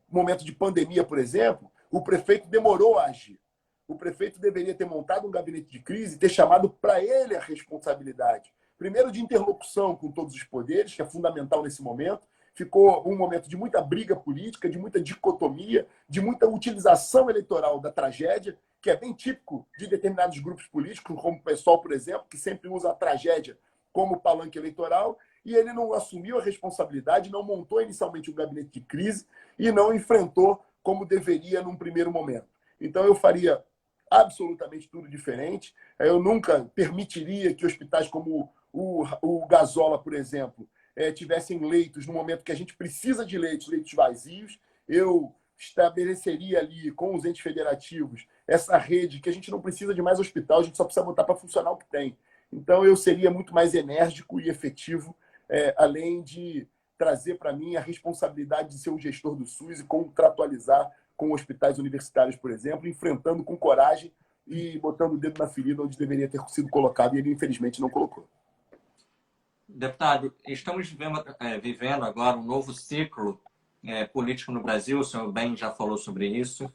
momento de pandemia, por exemplo, o prefeito demorou a agir. O prefeito deveria ter montado um gabinete de crise e ter chamado para ele a responsabilidade. Primeiro, de interlocução com todos os poderes, que é fundamental nesse momento. Ficou um momento de muita briga política, de muita dicotomia, de muita utilização eleitoral da tragédia, que é bem típico de determinados grupos políticos, como o PSOL, por exemplo, que sempre usa a tragédia como palanque eleitoral, e ele não assumiu a responsabilidade, não montou inicialmente um gabinete de crise e não enfrentou como deveria num primeiro momento. Então, eu faria absolutamente tudo diferente. Eu nunca permitiria que hospitais como o Gazola, por exemplo, tivessem leitos no momento que a gente precisa de leitos vazios. Eu estabeleceria ali com os entes federativos essa rede que a gente não precisa de mais hospital, a gente só precisa botar para funcionar o que tem. Então, eu seria muito mais enérgico e efetivo, além de trazer para mim a responsabilidade de ser o gestor do SUS e contratualizar com hospitais universitários, por exemplo, enfrentando com coragem e botando o dedo na ferida onde deveria ter sido colocado e ele, infelizmente, não colocou. Deputado, estamos vivendo agora um novo ciclo político no Brasil, o senhor bem já falou sobre isso,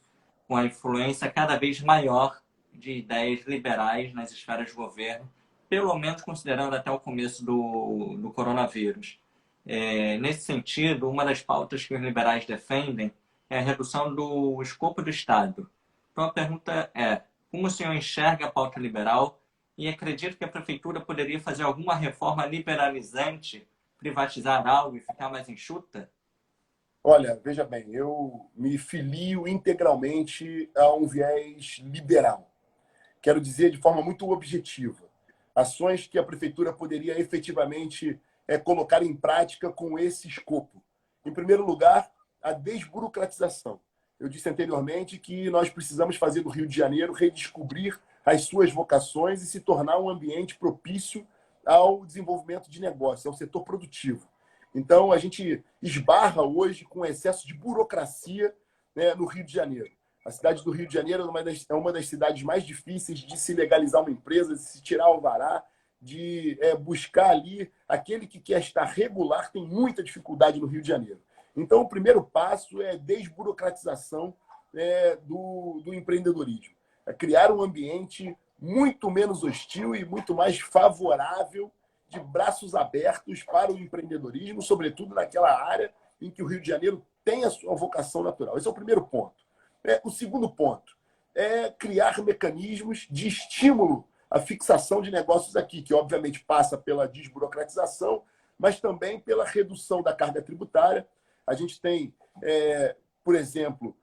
com a influência cada vez maior de ideias liberais nas esferas de governo, pelo menos considerando até o começo do coronavírus. Nesse sentido, uma das pautas que os liberais defendem é a redução do escopo do Estado. Então, a pergunta é, como o senhor enxerga a pauta liberal e acredita que a prefeitura poderia fazer alguma reforma liberalizante, privatizar algo e ficar mais enxuta? Olha, veja bem, eu me filio integralmente a um viés liberal. Quero dizer de forma muito objetiva. Ações que a prefeitura poderia efetivamente colocar em prática com esse escopo. Em primeiro lugar, a desburocratização. Eu disse anteriormente que nós precisamos fazer do Rio de Janeiro redescobrir as suas vocações e se tornar um ambiente propício ao desenvolvimento de negócios, ao setor produtivo. Então, a gente esbarra hoje com excesso de burocracia, no Rio de Janeiro. A cidade do Rio de Janeiro é uma das cidades mais difíceis de se legalizar uma empresa, de se tirar o alvará, de buscar ali aquele que quer estar regular, tem muita dificuldade no Rio de Janeiro. Então, o primeiro passo é desburocratização do empreendedorismo. É criar um ambiente muito menos hostil e muito mais favorável, de braços abertos para o empreendedorismo, sobretudo naquela área em que o Rio de Janeiro tem a sua vocação natural. Esse é o primeiro ponto. O segundo ponto é criar mecanismos de estímulo à fixação de negócios aqui, que obviamente passa pela desburocratização, mas também pela redução da carga tributária. A gente tem, por exemplo,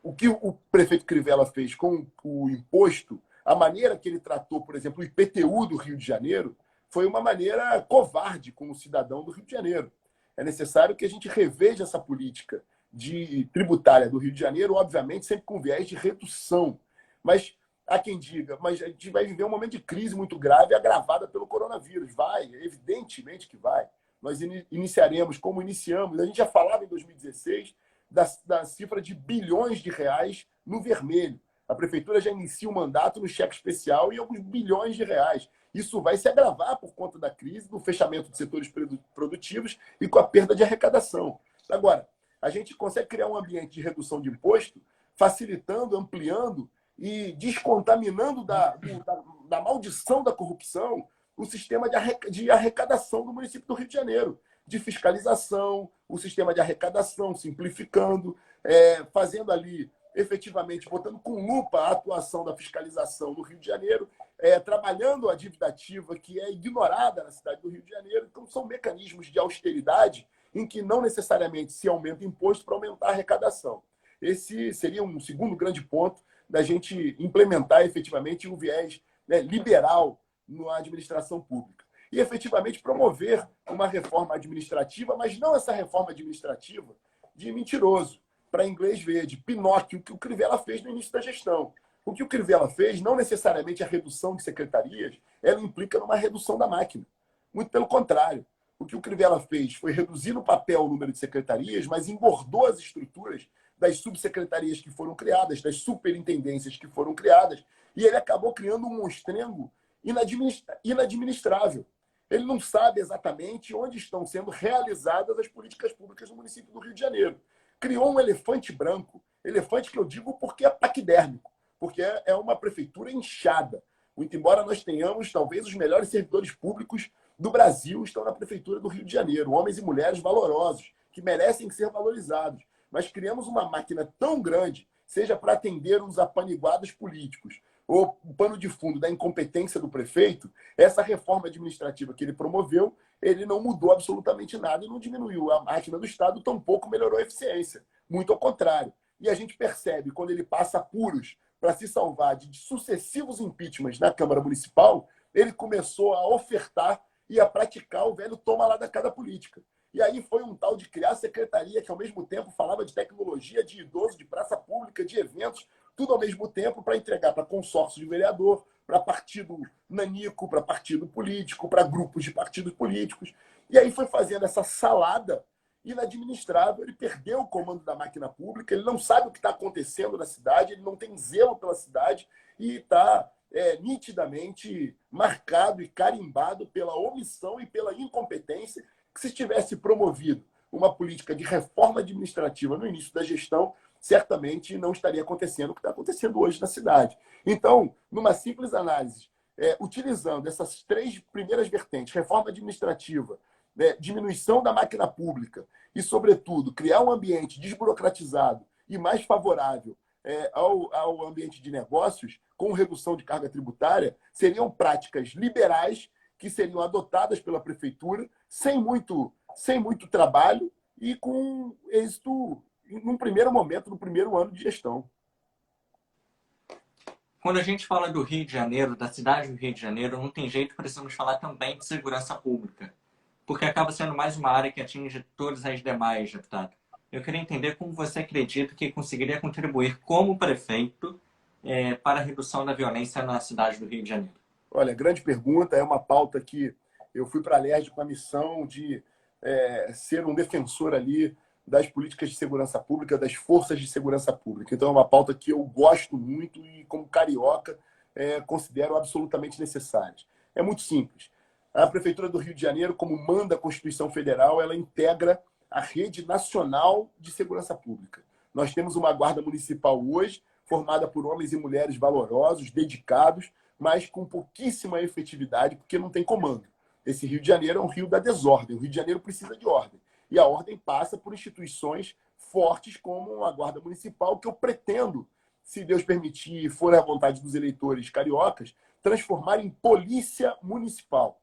o que o prefeito Crivella fez com o imposto, a maneira que ele tratou, por exemplo, o IPTU do Rio de Janeiro, foi uma maneira covarde com o cidadão do Rio de Janeiro. É necessário que a gente reveja essa política tributária do Rio de Janeiro, obviamente, sempre com viés de redução. Mas há quem diga, mas a gente vai viver um momento de crise muito grave, agravada pelo coronavírus. Vai, evidentemente que vai. Nós iniciaremos, como iniciamos, a gente já falava em 2016 da cifra de bilhões de reais no vermelho. A prefeitura já inicia o mandato no cheque especial e alguns bilhões de reais. Isso vai se agravar por conta da crise, do fechamento de setores produtivos e com a perda de arrecadação. Agora, a gente consegue criar um ambiente de redução de imposto, facilitando, ampliando e descontaminando da maldição da corrupção o sistema de arrecadação do município do Rio de Janeiro, de fiscalização, o sistema de arrecadação, simplificando, fazendo ali, efetivamente, botando com lupa a atuação da fiscalização no Rio de Janeiro, trabalhando a dívida ativa que é ignorada na cidade do Rio de Janeiro. Então, são mecanismos de austeridade em que não necessariamente se aumenta imposto para aumentar a arrecadação. Esse seria um segundo grande ponto da gente implementar efetivamente um viés liberal na administração pública. E efetivamente promover uma reforma administrativa, mas não essa reforma administrativa de mentiroso, para inglês ver, de Pinóquio, que o Crivella fez no início da gestão. O que o Crivella fez, não necessariamente a redução de secretarias, ela implica numa redução da máquina. Muito pelo contrário. O que o Crivella fez foi reduzir no papel o número de secretarias, mas engordou as estruturas das subsecretarias que foram criadas, das superintendências que foram criadas, e ele acabou criando um monstrengo inadministrável. Ele não sabe exatamente onde estão sendo realizadas as políticas públicas no município do Rio de Janeiro. Criou um elefante branco, elefante que eu digo porque é paquidérmico, porque é uma prefeitura inchada. Muito embora nós tenhamos, talvez, os melhores servidores públicos do Brasil estão na prefeitura do Rio de Janeiro, homens e mulheres valorosos, que merecem ser valorizados. Mas criamos uma máquina tão grande, seja para atender os apaniguados políticos, ou o pano de fundo da incompetência do prefeito, essa reforma administrativa que ele promoveu, ele não mudou absolutamente nada e não diminuiu a máquina do Estado, tampouco melhorou a eficiência. Muito ao contrário. E a gente percebe, quando ele passa apuros para se salvar de sucessivos impeachments na Câmara Municipal, ele começou a ofertar e a praticar o velho toma lá da cada política. E aí foi um tal de criar secretaria que, ao mesmo tempo, falava de tecnologia, de idoso, de praça pública, de eventos, tudo ao mesmo tempo para entregar para consórcio de vereador, para partido nanico, para partido político, para grupos de partidos políticos. E aí foi fazendo essa salada inadministrável. Ele perdeu o comando da máquina pública, ele não sabe o que está acontecendo na cidade, ele não tem zelo pela cidade e está nitidamente marcado e carimbado pela omissão e pela incompetência, que se tivesse promovido uma política de reforma administrativa no início da gestão, certamente não estaria acontecendo o que está acontecendo hoje na cidade. Então, numa simples análise, utilizando essas três primeiras vertentes, reforma administrativa, diminuição da máquina pública e, sobretudo, criar um ambiente desburocratizado e mais favorável ao ambiente de negócios, com redução de carga tributária, seriam práticas liberais que seriam adotadas pela prefeitura sem muito trabalho e com êxito num primeiro momento, no primeiro ano de gestão. Quando a gente fala do Rio de Janeiro, da cidade do Rio de Janeiro, não tem jeito, precisamos falar também de segurança pública, porque acaba sendo mais uma área que atinge todas as demais, deputado. Eu queria entender como você acredita que conseguiria contribuir como prefeito para a redução da violência na cidade do Rio de Janeiro. Olha, grande pergunta. É uma pauta que eu fui para a LERJ com a missão de ser um defensor ali das políticas de segurança pública, das forças de segurança pública. Então, é uma pauta que eu gosto muito e, como carioca, considero absolutamente necessária. É muito simples. A Prefeitura do Rio de Janeiro, como manda a Constituição Federal, ela integra a rede nacional de segurança pública. Nós temos uma guarda municipal hoje, formada por homens e mulheres valorosos, dedicados, mas com pouquíssima efetividade, porque não tem comando. Esse Rio de Janeiro é um rio da desordem. O Rio de Janeiro precisa de ordem. E a ordem passa por instituições fortes como a Guarda Municipal, que eu pretendo, se Deus permitir e for a vontade dos eleitores cariocas, transformar em polícia municipal,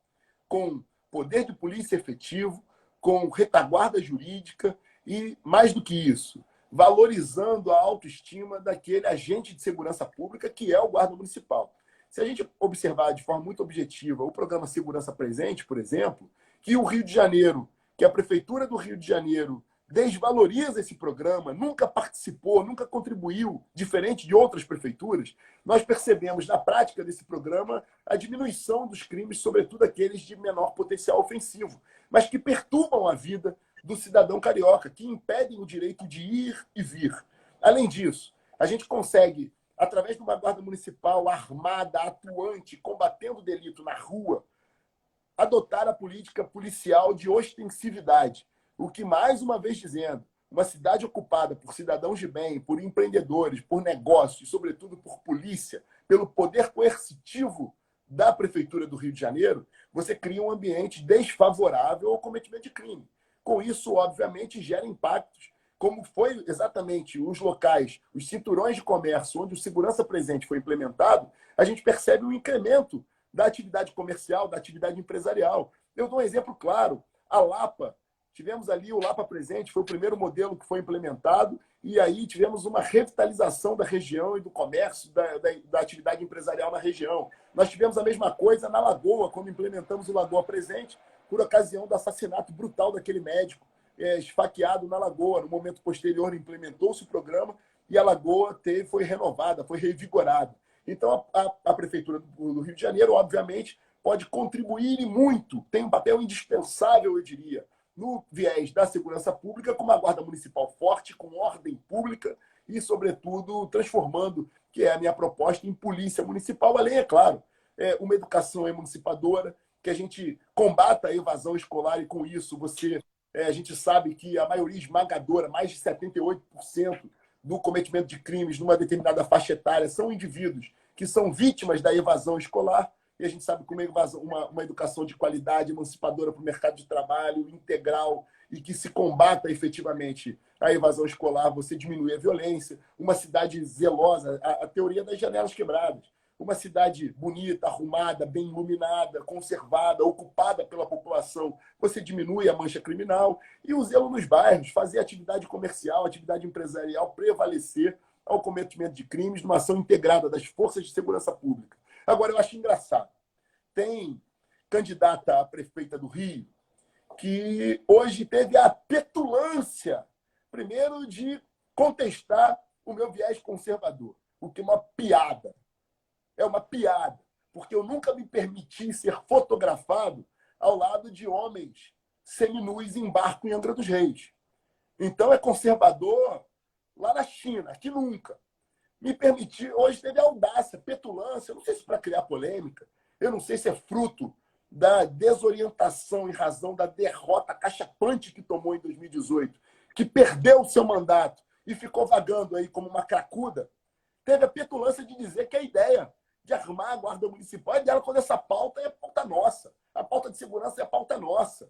com poder de polícia efetivo, com retaguarda jurídica e, mais do que isso, valorizando a autoestima daquele agente de segurança pública que é o guarda municipal. Se a gente observar de forma muito objetiva o programa Segurança Presente, por exemplo, que o Rio de Janeiro, que a Prefeitura do Rio de Janeiro desvaloriza esse programa, nunca participou, nunca contribuiu, diferente de outras prefeituras, nós percebemos na prática desse programa a diminuição dos crimes, sobretudo aqueles de menor potencial ofensivo, mas que perturbam a vida do cidadão carioca, que impedem o direito de ir e vir. Além disso, a gente consegue, através de uma guarda municipal armada, atuante, combatendo o delito na rua, adotar a política policial de ostensividade. O que, mais uma vez dizendo, uma cidade ocupada por cidadãos de bem, por empreendedores, por negócios e, sobretudo, por polícia, pelo poder coercitivo da Prefeitura do Rio de Janeiro, você cria um ambiente desfavorável ao cometimento de crime. Com isso, obviamente, gera impactos, como foi exatamente os locais, os cinturões de comércio, onde o Segurança Presente foi implementado, a gente percebe um incremento da atividade comercial, da atividade empresarial. Eu dou um exemplo claro. A Lapa, tivemos ali o Lapa Presente, foi o primeiro modelo que foi implementado, e aí tivemos uma revitalização da região e do comércio, da atividade empresarial na região. Nós tivemos a mesma coisa na Lagoa, quando implementamos o Lagoa Presente, por ocasião do assassinato brutal daquele médico esfaqueado na Lagoa. No momento posterior, implementou-se o programa e a Lagoa foi renovada, foi revigorada. Então, a Prefeitura do Rio de Janeiro, obviamente, pode contribuir e muito, tem um papel indispensável, eu diria, no viés da segurança pública, com uma guarda municipal forte, com ordem pública e, sobretudo, transformando, que é a minha proposta, em polícia municipal, além, é claro, uma educação emancipadora, que a gente combata a evasão escolar e, com isso, a gente sabe que a maioria esmagadora, mais de 78% do cometimento de crimes numa determinada faixa etária são indivíduos que são vítimas da evasão escolar, e a gente sabe que uma educação de qualidade, emancipadora para o mercado de trabalho, integral, e que se combata efetivamente a evasão escolar, você diminui a violência, uma cidade zelosa, a teoria das janelas quebradas, uma cidade bonita, arrumada, bem iluminada, conservada, ocupada pela população, você diminui a mancha criminal, e o zelo nos bairros, fazer atividade comercial, atividade empresarial prevalecer ao cometimento de crimes numa ação integrada das forças de segurança pública. Agora, eu acho engraçado. Tem candidata a prefeita do Rio que hoje teve a petulância, primeiro, de contestar o meu viés conservador, o que é uma piada. É uma piada, porque eu nunca me permiti ser fotografado ao lado de homens seminus em barco em Angra dos Reis. Então, é conservador lá na China, aqui nunca. Me permitir, hoje teve audácia, petulância, eu não sei se para criar polêmica, eu não sei se é fruto da desorientação em razão da derrota cachapante que tomou em 2018, que perdeu o seu mandato e ficou vagando aí como uma cracuda, teve a petulância de dizer que a ideia de armar a Guarda Municipal é dela, quando essa pauta é a pauta nossa. A pauta de segurança é a pauta nossa.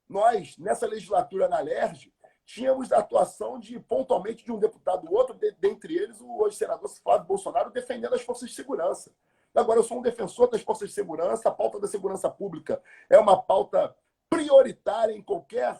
Nós, nessa legislatura na LERJ, tínhamos a atuação pontualmente de um deputado ou outro, dentre eles o hoje senador Flávio Bolsonaro, defendendo as forças de segurança. Agora, eu sou um defensor das forças de segurança, a pauta da segurança pública é uma pauta prioritária em qualquer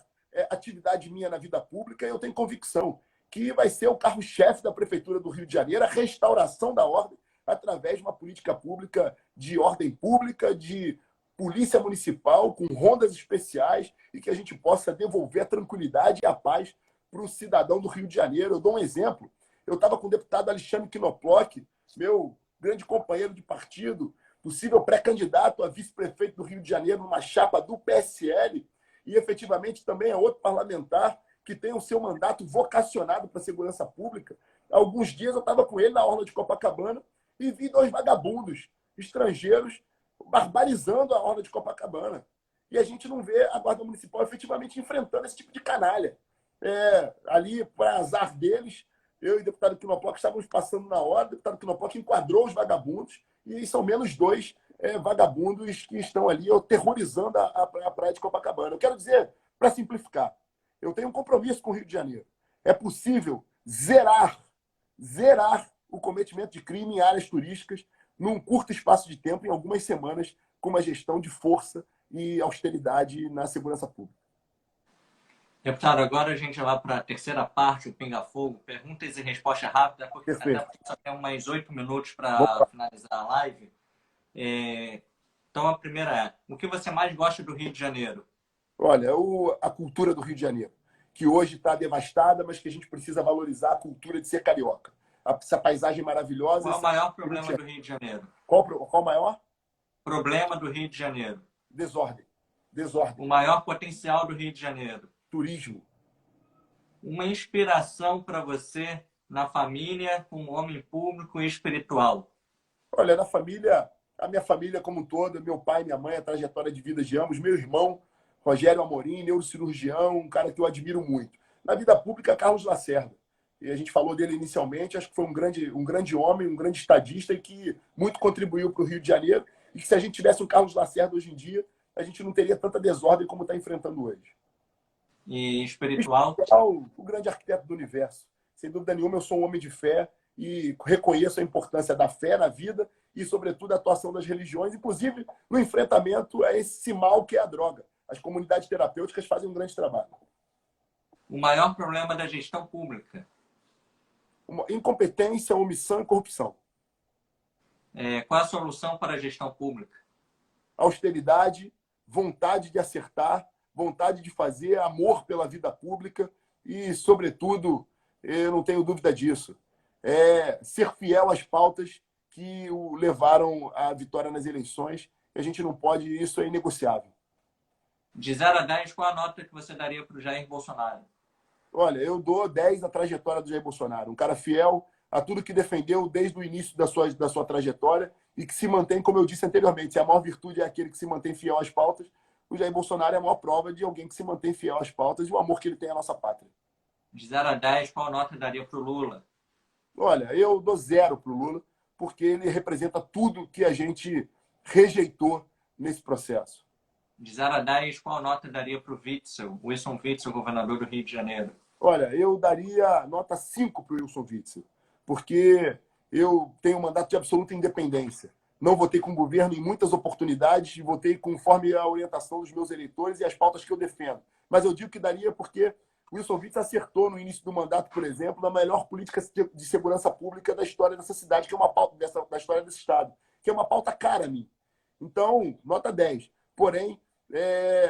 atividade minha na vida pública, e eu tenho convicção que vai ser o carro-chefe da Prefeitura do Rio de Janeiro, a restauração da ordem, através de uma política pública de ordem pública, de polícia municipal, com rondas especiais, e que a gente possa devolver a tranquilidade e a paz para o cidadão do Rio de Janeiro. Eu dou um exemplo. Eu estava com o deputado Alexandre Knoploch, meu grande companheiro de partido, possível pré-candidato a vice-prefeito do Rio de Janeiro, numa chapa do PSL, e efetivamente também é outro parlamentar que tem o seu mandato vocacionado para a segurança pública. Há alguns dias eu estava com ele na orla de Copacabana e vi dois vagabundos estrangeiros barbarizando a orla de Copacabana. e a gente não vê a Guarda Municipal efetivamente enfrentando esse tipo de canalha. Ali, para azar deles, eu e o deputado Quinopó estávamos passando na hora, o deputado Quinopó enquadrou os vagabundos, e são menos dois vagabundos que estão ali aterrorizando a praia de Copacabana. Eu quero dizer, para simplificar, eu tenho um compromisso com o Rio de Janeiro. É possível zerar o cometimento de crime em áreas turísticas num curto espaço de tempo, em algumas semanas, com uma gestão de força e austeridade na segurança pública. Deputado, agora a gente vai para a terceira parte, o Pinga Fogo, perguntas e respostas rápidas, porque Perfeito. até só tem mais 8 minutos para finalizar a live. Então, a primeira é, o que você mais gosta do Rio de Janeiro? Olha, a cultura do Rio de Janeiro, que hoje está devastada, mas que a gente precisa valorizar a cultura de ser carioca. Essa paisagem maravilhosa. Qual é o maior problema do Rio de Janeiro? Qual o maior? Problema do Rio de Janeiro. Desordem. O maior potencial do Rio de Janeiro. Turismo. Uma inspiração para você na família, como homem público e espiritual. Olha, na família, a minha família como um todo, meu pai, minha mãe, a trajetória de vida de ambos, meu irmão, Rogério Amorim, neurocirurgião, um cara que eu admiro muito. Na vida pública, Carlos Lacerda. E a gente falou dele inicialmente, acho que foi um grande homem, um grande estadista e que muito contribuiu para o Rio de Janeiro. E que se a gente tivesse um Carlos Lacerda hoje em dia, a gente não teria tanta desordem como está enfrentando hoje. E espiritual? O grande arquiteto do universo. Sem dúvida nenhuma, eu sou um homem de fé e reconheço a importância da fé na vida e, sobretudo, a atuação das religiões, inclusive no enfrentamento a esse mal que é a droga. As comunidades terapêuticas fazem um grande trabalho. O maior problema da gestão pública? Incompetência, omissão e corrupção. Qual a solução para a gestão pública? Austeridade, vontade de acertar, vontade de fazer, amor pela vida pública e, sobretudo, eu não tenho dúvida disso, ser fiel às pautas que o levaram à vitória nas eleições. A gente não pode, isso é inegociável. De 0 a 10, qual a nota que você daria para o Jair Bolsonaro? Olha, eu dou 10 na trajetória do Jair Bolsonaro. Um cara fiel a tudo que defendeu desde o início da sua trajetória e que se mantém, como eu disse anteriormente, se a maior virtude é aquele que se mantém fiel às pautas, o Jair Bolsonaro é a maior prova de alguém que se mantém fiel às pautas e o amor que ele tem à nossa pátria. De 0 a 10, qual nota daria para o Lula? Olha, eu dou 0 para o Lula, porque ele representa tudo que a gente rejeitou nesse processo. De 0 a 10, qual nota daria para o Witzel, Wilson Witzel, governador do Rio de Janeiro? Olha, eu daria nota 5 para o Wilson Witzel, porque eu tenho um mandato de absoluta independência. Não votei com o governo em muitas oportunidades, votei conforme a orientação dos meus eleitores e as pautas que eu defendo. Mas eu digo que daria porque o Wilson Witzel acertou no início do mandato, por exemplo, na melhor política de segurança pública da história dessa cidade, que é uma pauta da história desse estado, que é uma pauta cara a mim. Então, nota 10. Porém,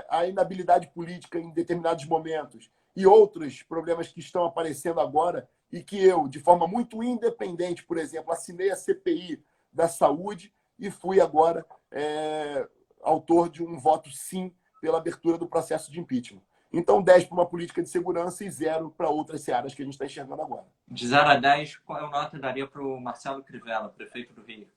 a inabilidade política em determinados momentos e outros problemas que estão aparecendo agora e que eu, de forma muito independente, por exemplo, assinei a CPI da saúde e fui agora autor de um voto sim pela abertura do processo de impeachment. Então, 10 para uma política de segurança e 0 para outras searas que a gente está enxergando agora. De 0 a 10, qual nota daria para o Marcelo Crivella, prefeito do Rio?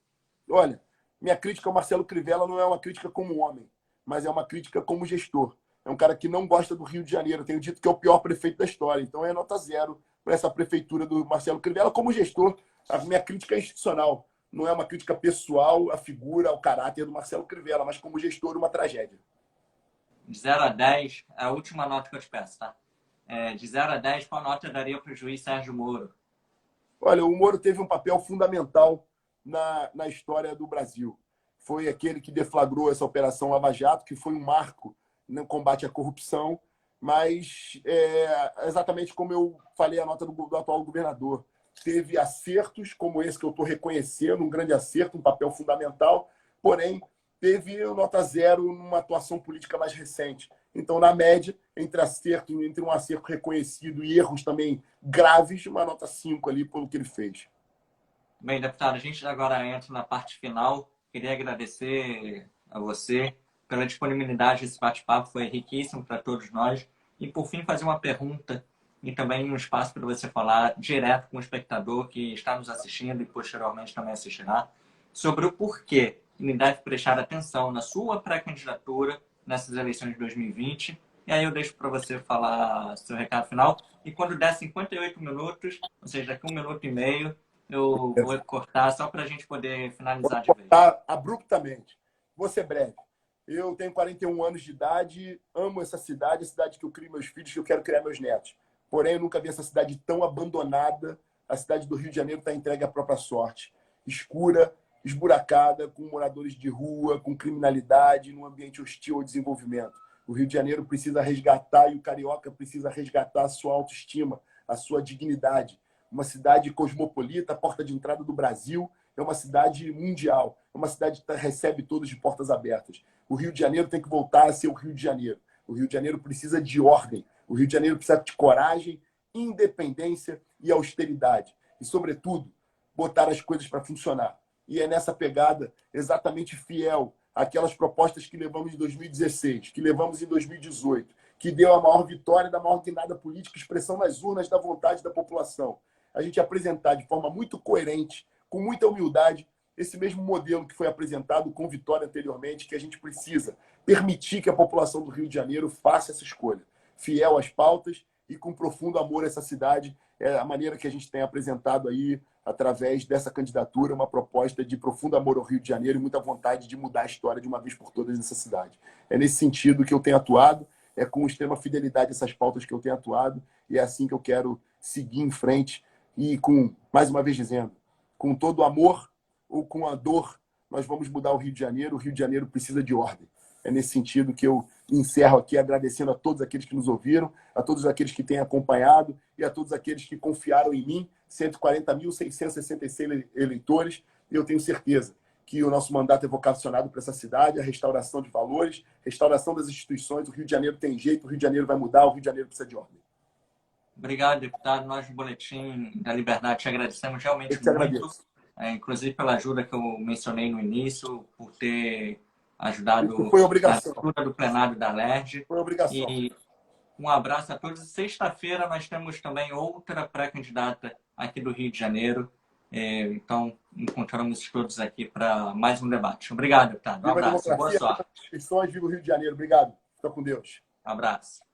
Olha, minha crítica ao Marcelo Crivella não é uma crítica como homem, mas é uma crítica como gestor. É um cara que não gosta do Rio de Janeiro. Eu tenho dito que é o pior prefeito da história. Então, é nota 0 para essa prefeitura do Marcelo Crivella como gestor. A minha crítica é institucional. Não é uma crítica pessoal à figura, ao caráter do Marcelo Crivella, mas como gestor, uma tragédia. De 0 a 10, a última nota que eu te peço, tá? De 0 a 10, qual nota daria para o juiz Sérgio Moro? Olha, o Moro teve um papel fundamental na história do Brasil. Foi aquele que deflagrou essa Operação Lava Jato, que foi um marco no combate à corrupção, mas exatamente como eu falei a nota do atual governador. Teve acertos como esse que eu estou reconhecendo, um grande acerto, um papel fundamental, porém teve nota 0 numa atuação política mais recente. Então, na média, entre um acerto reconhecido e erros também graves, uma nota 5 ali pelo que ele fez. Bem, deputado, a gente agora entra na parte final. Queria agradecer a você pela disponibilidade desse bate-papo, foi riquíssimo para todos nós. E, por fim, fazer uma pergunta e também um espaço para você falar direto com o espectador que está nos assistindo e posteriormente também assistirá, sobre o porquê ele deve prestar atenção na sua pré-candidatura nessas eleições de 2020. E aí eu deixo para você falar seu recado final. E quando der 58 minutos, ou seja, daqui 1 minuto e meio, eu vou cortar só para a gente poder finalizar de vez. Tá abruptamente. Vou ser breve. Eu tenho 41 anos de idade, amo essa cidade, a cidade que eu crio meus filhos, que eu quero criar meus netos. Porém, eu nunca vi essa cidade tão abandonada. A cidade do Rio de Janeiro está entregue à própria sorte. Escura, esburacada, com moradores de rua, com criminalidade, num ambiente hostil ao desenvolvimento. O Rio de Janeiro precisa resgatar e o carioca precisa resgatar a sua autoestima, a sua dignidade. Uma cidade cosmopolita, a porta de entrada do Brasil, é uma cidade mundial, é uma cidade que recebe todos de portas abertas. O Rio de Janeiro tem que voltar a ser o Rio de Janeiro. O Rio de Janeiro precisa de ordem. O Rio de Janeiro precisa de coragem, independência e austeridade. E, sobretudo, botar as coisas para funcionar. E é nessa pegada exatamente fiel àquelas propostas que levamos em 2016, que levamos em 2018, que deu a maior vitória da maior guinada política, expressão nas urnas da vontade da população. A gente apresentar de forma muito coerente, com muita humildade, esse mesmo modelo que foi apresentado com vitória anteriormente, que a gente precisa permitir que a população do Rio de Janeiro faça essa escolha, fiel às pautas e com profundo amor a essa cidade. É a maneira que a gente tem apresentado aí, através dessa candidatura, uma proposta de profundo amor ao Rio de Janeiro e muita vontade de mudar a história de uma vez por todas nessa cidade. É nesse sentido que eu tenho atuado, é com extrema fidelidade essas pautas que eu tenho atuado, e é assim que eu quero seguir em frente e com, mais uma vez dizendo, com todo o amor ou com a dor, nós vamos mudar o Rio de Janeiro. O Rio de Janeiro precisa de ordem. É nesse sentido que eu encerro aqui agradecendo a todos aqueles que nos ouviram, a todos aqueles que têm acompanhado e a todos aqueles que confiaram em mim, 140.666 eleitores. E eu tenho certeza que o nosso mandato é vocacionado para essa cidade, a restauração de valores, restauração das instituições. O Rio de Janeiro tem jeito, o Rio de Janeiro vai mudar, o Rio de Janeiro precisa de ordem. Obrigado, deputado. Nós do Boletim da Liberdade te agradecemos realmente Eu te muito, agradeço. Inclusive pela ajuda que eu mencionei no início, por ter ajudado Isso foi na obrigação. abertura do plenário da LERJ. Foi obrigação. E um abraço a todos. Sexta-feira nós temos também outra pré-candidata aqui do Rio de Janeiro. Então, encontramos todos aqui para mais um debate. Obrigado, deputado. Um Viva a abraço. Boa democracia, sorte. viva as instituições, viva o Rio de Janeiro. Obrigado. Fica com Deus. Um abraço.